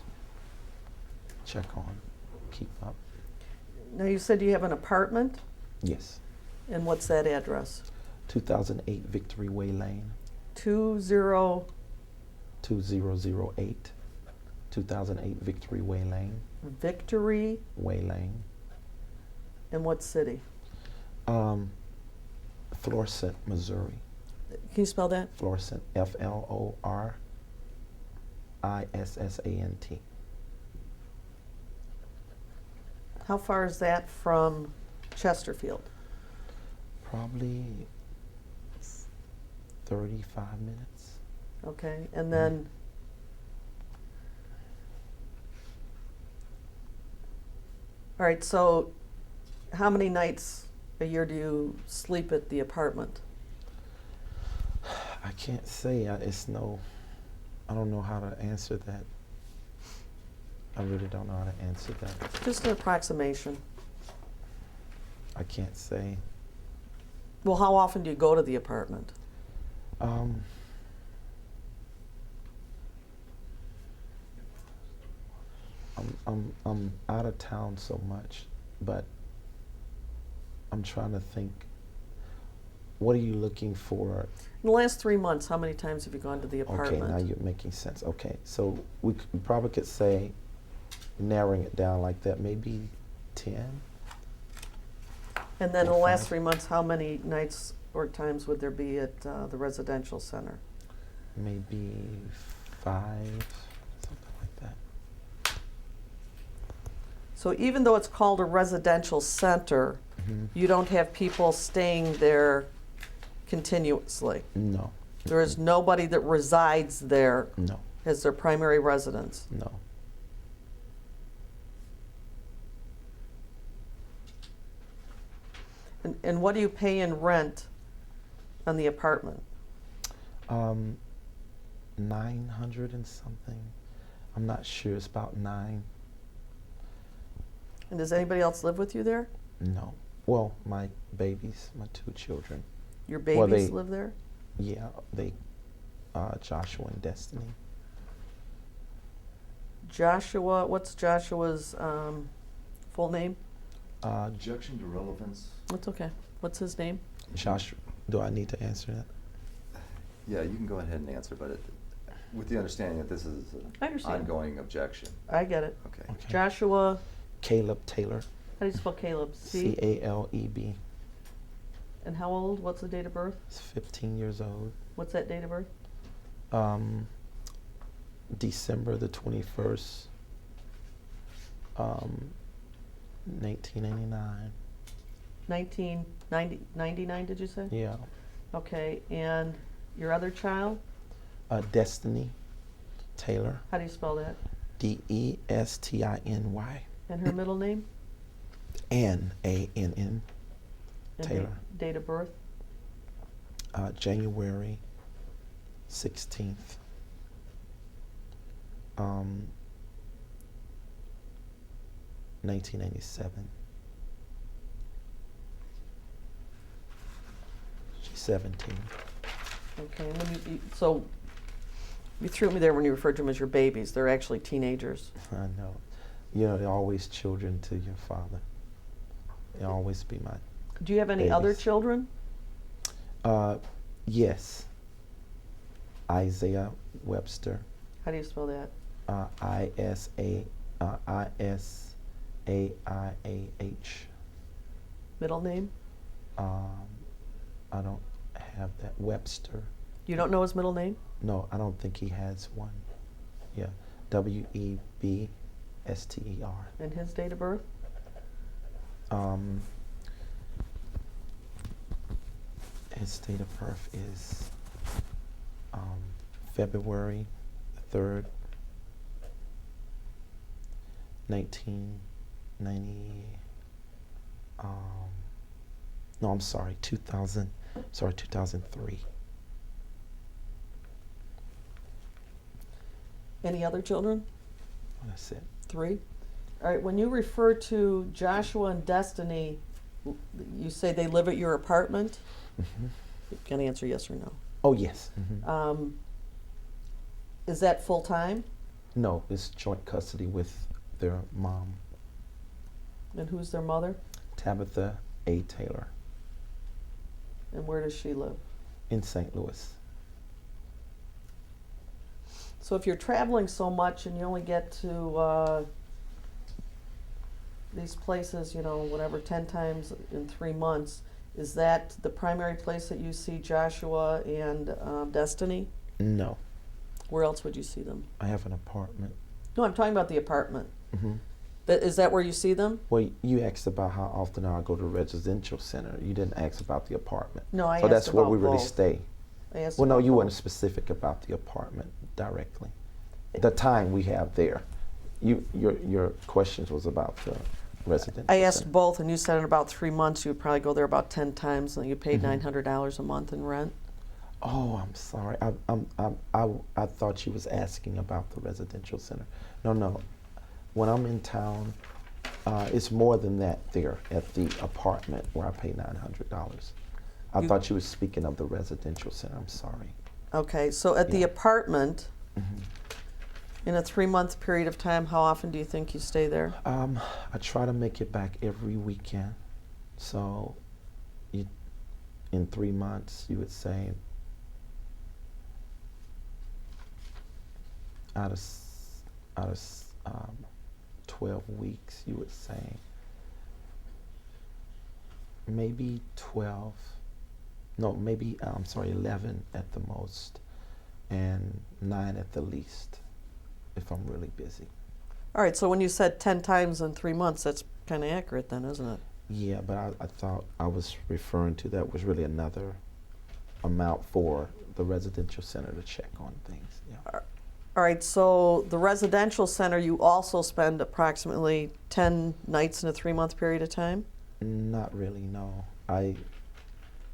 check on, keep up. Now, you said you have an apartment, Yes, and what's that address? 2008 Victory Way Lane, 20 2008, 2008 Victory Way Lane, Victory, Way Lane. in what city? Florissant, Missouri. Can you spell that? Florissant, Florissant. How far is that from Chesterfield? Probably 35 minutes. Okay, and then all right, so how many nights a year do you sleep at the apartment? I can't say. I don't know how to answer that. I really don't know how to answer that. Just an approximation. I can't say. Well, how often do you go to the apartment? I'm out of town so much, but I'm trying to think. What are you looking for? In the last 3 months, how many times have you gone to the apartment? Okay, now you're making sense. Okay, so we probably could say, narrowing it down like that, maybe 10. And then in the Or last 5. 3 months, how many nights or times would there be at the residential center? Maybe 5, something like that. So even though it's called a residential center, you don't have people staying there continuously. No, There is nobody that resides there no, as their primary residence. no. And what do you pay in rent on the apartment? 900 and something. I'm not sure. It's about 9. And does anybody else live with you there? No. Well, my babies, my 2 children. Your Well, babies they- live there? Yeah, Joshua and Destiny. Joshua, what's Joshua's full name? Objection to relevance? That's okay. What's his name? Joshua, do I need to answer that? Yeah, you can go ahead and answer, but with the understanding that this is I an understand. ongoing objection. I get it. Okay. Okay. Joshua, Caleb Taylor, how do you spell Caleb? C? Caleb. And how old? What's the date of birth? He's 15 years old. What's that date of birth? December the 21st, 1989. 1999, did you say? Yeah. Okay, and your other child? Destiny Taylor, How do you spell that? Destiny. And her middle name? Nann. And Taylor. Date of birth? January 16th. 1987. She's 17. Okay, and when so you threw me there when you referred to them as your babies. They're actually teenagers. I know. You know, they're always children to your father. They'll always be my. Do you have any other Babies. children? Yes. Isaiah Webster. How do you spell that? ISAIAH. Middle name? I don't have that. Webster. You don't know his middle name? No, I don't think he has one. Yeah. WEBSTER. And his date of birth? His date of birth is February 3rd, 1990. No, I'm sorry, 2000. Sorry, 2003. Any other children? That's it. 3? All right, when you refer to Joshua and Destiny, you say they live at your apartment? Hmm. You can answer yes or no. Oh, yes. Is that full time? No, it's joint custody with their mom, And who's their mother? Tabitha A. Taylor, And where does she live? in St. Louis. So if you're traveling so much and you only get to these places, you know, whatever, 10 times in 3 months, is that the primary place that you see Joshua and Destiny? No, Where else would you see them? I have an apartment. No, I'm talking about the apartment. Hmm. Is that where you see them? Well, you asked about how often I go to residential center. You didn't ask about the apartment. No, I So asked that's where about we really both. stay. I asked Well, no, about you weren't both. specific about the apartment directly. The time we have there. Your questions was about the residential I asked center. both, and you said in about 3 months you would probably go there about 10 times, and you paid Mhm. $900 a month in rent. Oh, I'm sorry. I thought you was asking about the residential center. No. When I'm in town, it's more than that there at the apartment where I pay $900. I You- thought you was speaking of the residential center. I'm sorry. Okay, so at the Yeah. apartment, Mhm. in a 3-month period of time, how often do you think you stay there? I try to make it back every weekend. So, in 3 months, you would say, out of 12 weeks, you would say maybe 12. No, maybe I'm sorry, 11 at the most, and 9 at the least, if I'm really busy. All right, so when you said 10 times in 3 months, that's kind of accurate then, isn't it? Yeah, but I thought I was referring to that was really another amount for the residential center to check on things. Yeah. All right, so the residential center, you also spend approximately 10 nights in a 3-month period of time? Not really, no. I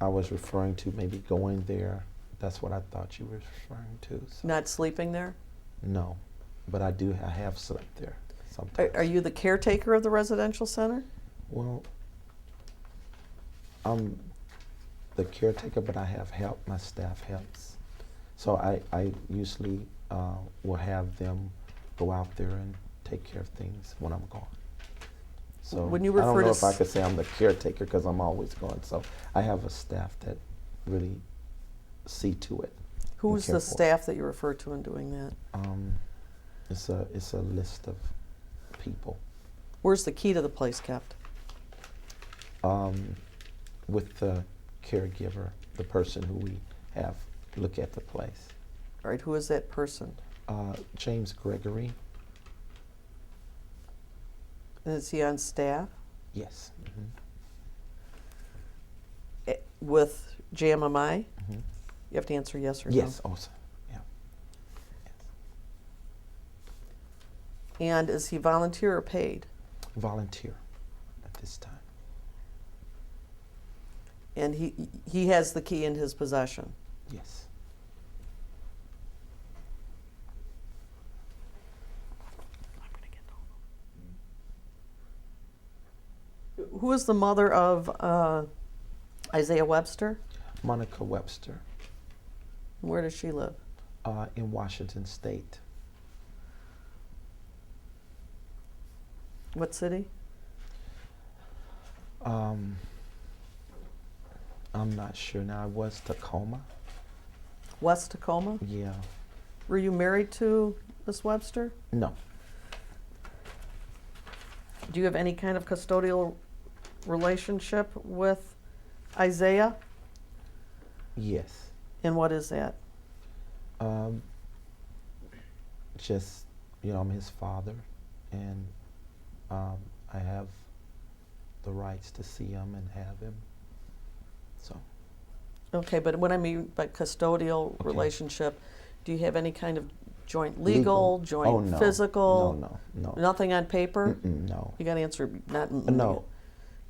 was referring to maybe going there. That's what I thought you were referring to. So. Not sleeping there? No, but I have slept there sometimes. Are you the caretaker of the residential center? Well, I'm the caretaker, but I have help. My staff helps. So I usually will have them go out there and take care of things when I'm gone. So When you I don't refer know to if I could say I'm the caretaker because I'm always gone. So I have a staff that really see to it. Who's care the for it. staff that you refer to in doing that? It's a list of people. Where's the key to the place kept? With the caregiver, the person who we have look at the place. All right, who is that person? James Gregory. And is he on staff Yes. with JMMI? Mhm. You have to answer yes or Yes. Also. Yeah. Yes. no. And is he volunteer or paid? Volunteer at this time. And he has the key in his possession. Yes. Who is the mother of Isaiah Webster? Monica Webster, Where does she live? in Washington State. What city? I'm not sure now. It was Tacoma. West Tacoma? Yeah. Were you married to Miss Webster? No. Do you have any kind of custodial relationship with Isaiah? Yes. And what is that? Just, I'm his father, and I have the rights to see him and have him. So. Okay, but what I mean by custodial Okay. relationship, do you have any kind of joint legal, joint Oh, no. physical? No. Nothing on paper? Mm-mm, no. You got to answer not. No.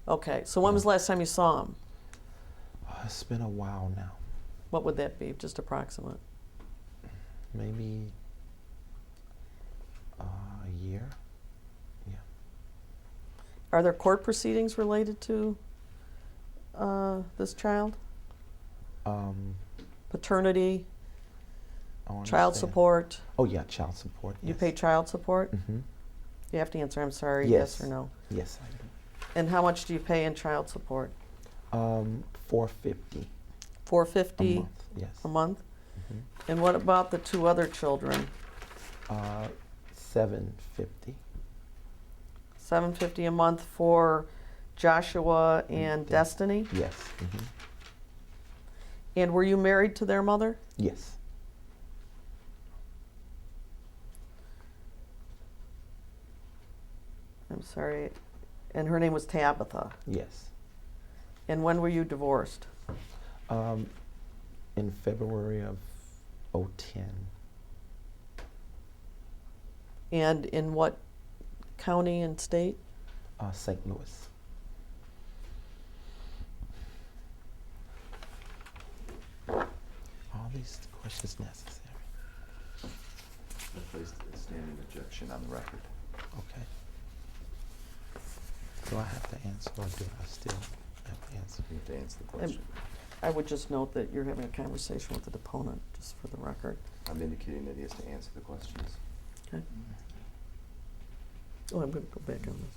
Okay, so when was the last time you saw him? It's been a while now. What would that be? Just approximate. Maybe a year. Yeah. Are there court proceedings related to this child? Paternity, I child understand. support? Oh yeah, child support. You Yes. pay child support? Mm-hmm. You have to answer, I'm sorry, Yes. yes or no. Yes, I do. And how much do you pay in child support? $450 a $450 month. Yes. a month? Mhm. And what about the 2 other children? $750. $750 a month for Joshua and Destiny? Yes. Mm-hmm. And were you married to their mother? Yes. I'm sorry. And her name was Tabitha. Yes. And when were you divorced? In in February of 2010. And in what county and state? St. Louis. All these questions necessary. I placed a standing objection on the record. Okay. Do I have to answer, or do I still have to answer? You have to answer the question. I would just note that you're having a conversation with the deponent, just for the record. I'm indicating that he has to answer the questions. Okay. Oh, I'm gonna go back on this.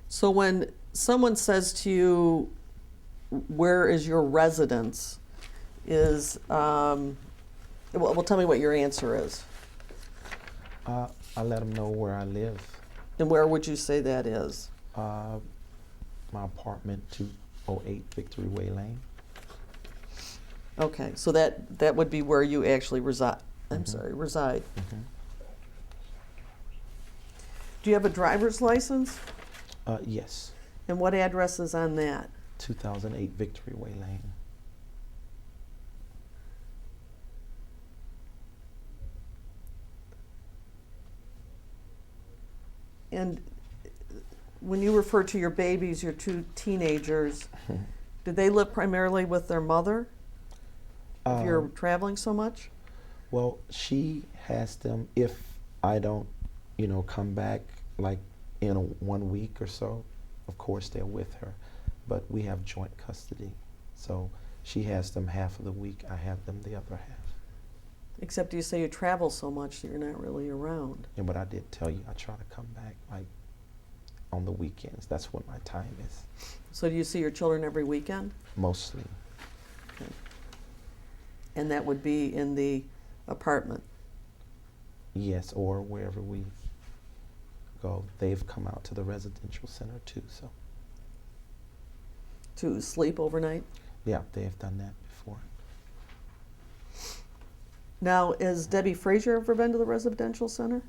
So when someone says to you, where is your residence, is, well, tell me what your answer is. I let them know where I live. And where would you say that is? My apartment, 208 Victory Way Lane. Okay, so that would be where you actually reside. I'm Mhm. sorry, reside. Mm-hmm. Do you have a driver's license? Yes, And what address is on that? 2008 Victory Way Lane. And when you refer to your babies, your two teenagers, did they live primarily with their mother? If you're traveling so much? Well, she has them if I don't, come back like in 1 week or so. Of course, they're with her, but we have joint custody. So she has them half of the week, I have them the other half. Except you say you travel so much that you're not really around. And but I did tell you, I try to come back like on the weekends. That's when my time is, So do you see your children every weekend? mostly. Okay. And that would be in the apartment? Yes, or wherever we go. They've come out to the residential center too, so. To sleep overnight? Yeah, they've done that before. Now, has Debbie Frazier ever been to the residential center?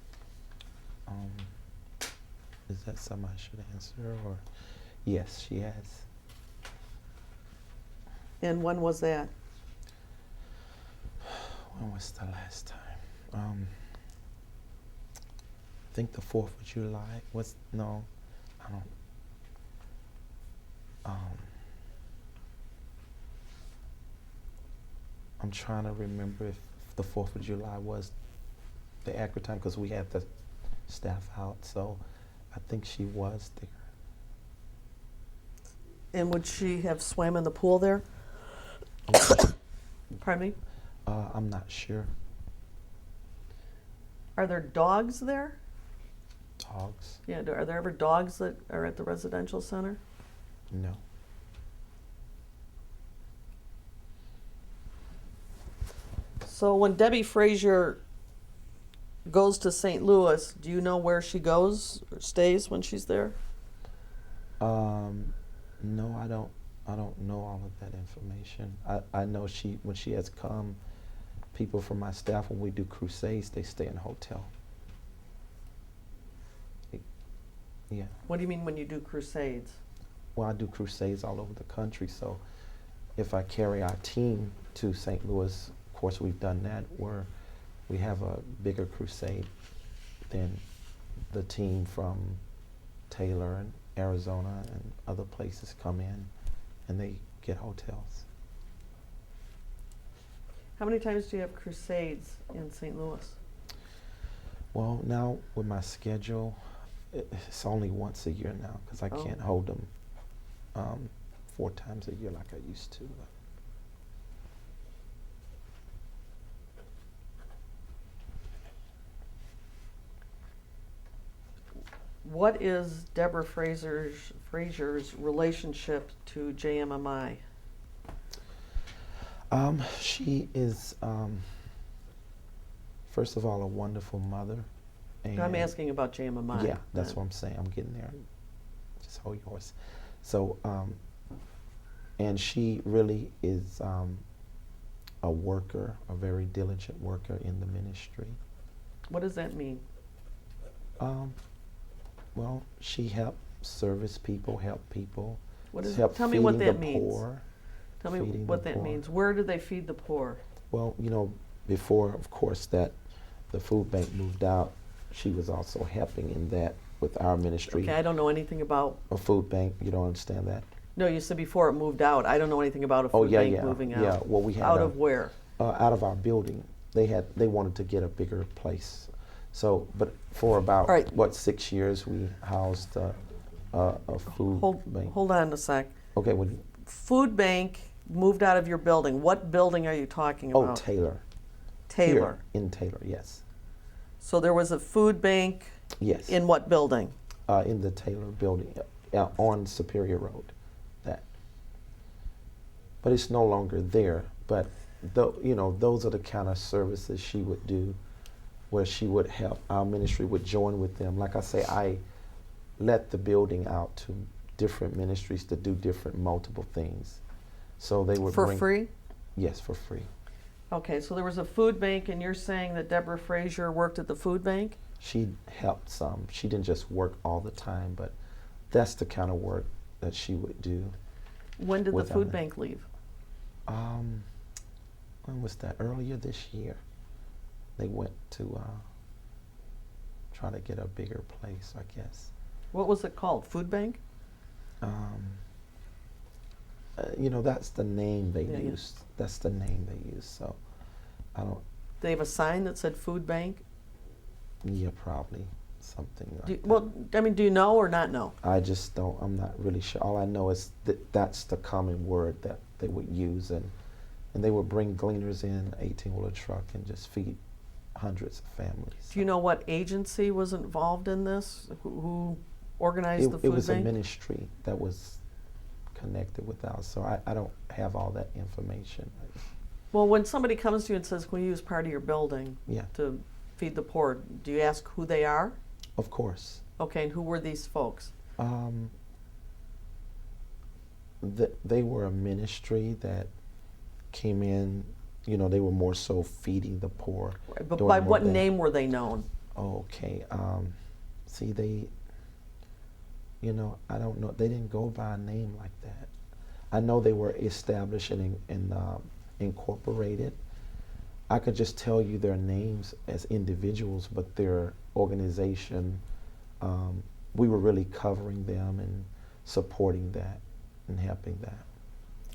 Is that something I should answer, or? Yes, she has. And when was that? When was the last time? I think the 4th of July was, no, I don't. I'm trying to remember if the 4th of July was the accurate time, because we had the staff out, so I think she was there. And would she have swam in the pool there? Pardon me? I'm not sure. Are there dogs there? Dogs? Yeah, are there ever dogs that are at the residential center? No. So when Debbie Frazier goes to St. Louis, do you know where she goes or stays when she's there? No, I don't know all of that information. I know when she has come, people from my staff, when we do crusades, they stay in a hotel. Yeah. What do you mean when you do crusades? Well, I do crusades all over the country, so if I carry our team to St. Louis, of course we've done that, where we have a bigger crusade, then the team from Taylor and Arizona and other places come in and they get hotels. How many times do you have crusades in St. Louis? Well, now with my schedule, it's only once a year now, because I can't hold them 4 times a year like I used to. What is Deborah Frazier's relationship to JMMI? She is, first of all, a wonderful mother. And I'm asking about JMMI. yeah, that's what I'm saying. I'm getting there. Just hold yours. So, and she really is a worker, a very diligent worker in the ministry. What does that mean? Well, she helps service people, help people. What is? help Tell me what feeding that the means. poor. Tell me Feeding what the that poor. means. Where do they feed the poor? Well, before, of course, that the food bank moved out, she was also helping in that with our ministry. Okay, I don't know anything about, A food bank, you don't understand that? no, you said before it moved out. I don't know anything about a Oh, food yeah, bank yeah, moving out. yeah. Well, we had Out a- of where? Out of our building. They wanted to get a bigger place. So, but for about, All right. 6 years, we housed a food bank. Hold on a sec. Okay, Food bank moved out of your building. What building are you talking oh, about? Taylor. Taylor. Here in Taylor, yes. So there was a food bank Yes. in what building? In the Taylor building, on Superior Road, that. But it's no longer there. But those are the kind of services she would do, where she would help. Our ministry would join with them. Like I say, I let the building out to different ministries to do different multiple things. So they would For bring, free? Yes, for free. Okay, so there was a food bank, and you're saying that Deborah Frazier worked at the food bank? She helped some. She didn't just work all the time, but that's the kind of work that she would do. When did the Without food it. bank leave? When was that? Earlier this year. They went to try to get a bigger place, I guess. What was it called? Food bank? That's the name they Yeah, yeah. used. That's the name they used. So I don't. They have a sign that said food bank? Yeah, probably something like that. Well, I mean, do you know or not know? I just don't. I'm not really sure. All I know is that that's the common word that they would use, and they would bring gleaners in, 18-wheeler truck, and just feed hundreds of families. Do you know what agency was involved in this? Who organized the food bank? It was a ministry that was connected with ours, so I don't have all that information. Well, when somebody comes to you and says, can we use part of your building Yeah, to feed the poor, do you ask who they are? of course. Okay, and who were these folks? They were a ministry that came in, they were more so feeding the poor. But doing by more what than- name were they known? Okay, see, I don't know. They didn't go by a name like that. I know they were established and incorporated. I could just tell you their names as individuals, but their organization, we were really covering them and supporting that and helping that.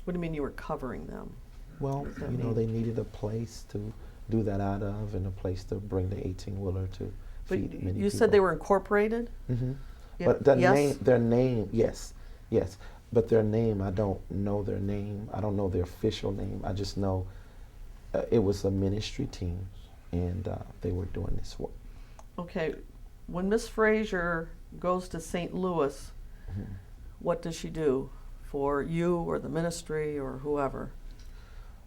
What do you mean you were covering them? Well, What does that mean? they needed a place to do that out of and a place to bring the 18-wheeler to But feed many people. you said they were incorporated? Mm-hmm. Yeah, But the yes? their name, yes. But their name, I don't know their name. I don't know their official name. I just know it was a ministry team, and they were doing this work. Okay, when Miss Frazier goes to St. Louis, Mhm. what does she do for you or the ministry or whoever?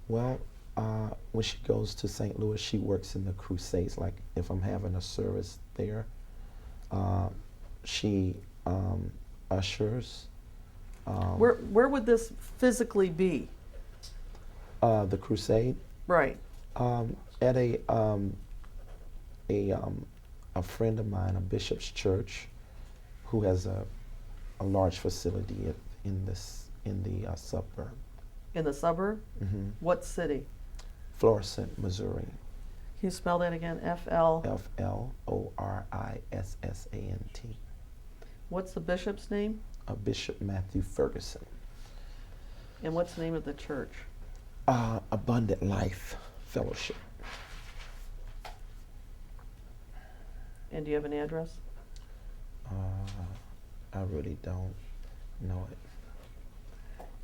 Well, when she goes to St. Louis, she works in the crusades. Like if I'm having a service there, she ushers. Where would this physically be? The crusade Right. at a friend of mine, a bishop's church, who has a large facility in the suburb. In the suburb? Mm-hmm. What city? Florissant, Missouri. Can you spell that again? F-L? Florissant. What's the bishop's name? Bishop Matthew Ferguson. And what's the name of the church? Abundant Life Fellowship. And do you have an address? I really don't know it.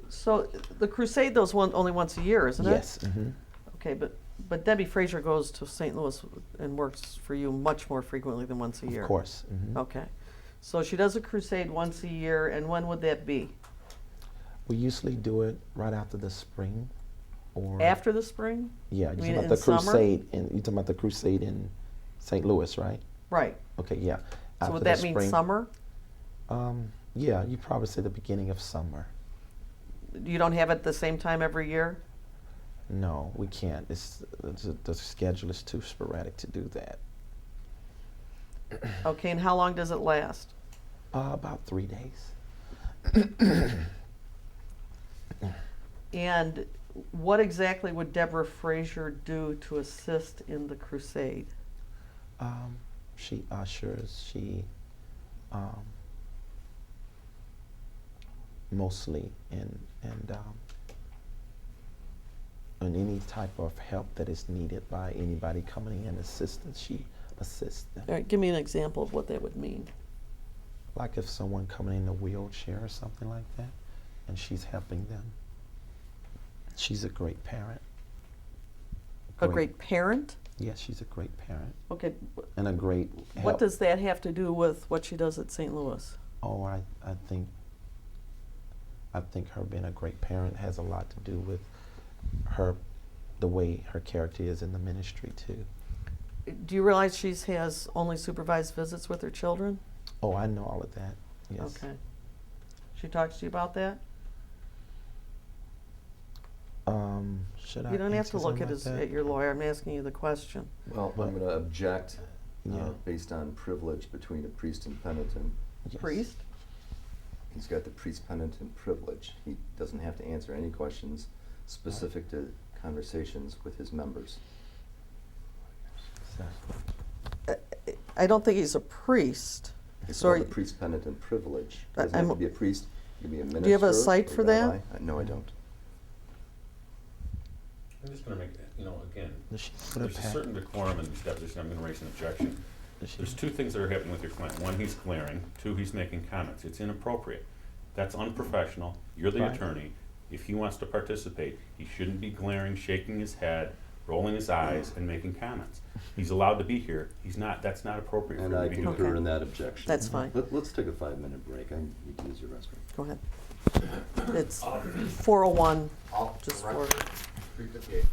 So the crusade goes only once a year, isn't it? Yes. Mm-hmm. Okay, but Debbie Frazier goes to St. Louis and works for you much more frequently than once a year. Of course. Mm-hmm. Okay. So she does a crusade once a year, and when would that be? We usually do it right after the spring, or After the spring? yeah. You You're mean talking in about the summer? crusade, and you're talking about the crusade in St. Louis, right? Right. Okay. Yeah. So After would the that mean spring. summer? Yeah. You probably say the beginning of summer. You don't have it at the same time every year? No, we can't. The schedule is too sporadic to do that. Okay, and how long does it last? About 3 days. And what exactly would Deborah Frazier do to assist in the crusade? She ushers, she mostly and any type of help that is needed by anybody coming in assistance, she assists them. All right, give me an example of what that would mean. Like if someone coming in a wheelchair or something like that, and she's helping them. She's a great parent. A great parent? Yes, she's a great parent Okay, and a great what help. does that have to do with what she does at St. Louis? Oh, I think her being a great parent has a lot to do with the way her character is in the ministry too. Do you realize she has only supervised visits with her children? Oh, I know all of that. Yes. Okay. She talks to you about that? Should I? You don't have answer to look something like that? at your lawyer, I'm asking you the question. Well, I'm going to object Yeah. based on privilege between a priest and penitent. Yes. Priest? He's got the priest penitent privilege. He doesn't have to answer any questions specific to conversations with his members. Exactly. I don't think he's a priest. It's So are called the you- priest penitent privilege. I- Doesn't have to I'm- be a priest. He can be a minister. you have a site or for that? rabbi. No, I don't. I'm just gonna make, again, Does she put a there's a pack? certain decorum in this deposition, I'm gonna raise an objection. Does she- There's two things that are happening with your client. One, he's glaring. Two, he's making comments. It's inappropriate. That's unprofessional. You're the Right. attorney. If he wants to participate, he shouldn't be glaring, shaking his head, rolling his eyes, and making comments. He's allowed to be here. He's not, that's not appropriate And for him I to be doing. concur Okay. in that objection. That's fine. Let's take a 5-minute break. I need to use your restroom. Go ahead. It's 4:01, Off the just record, for, 3:58.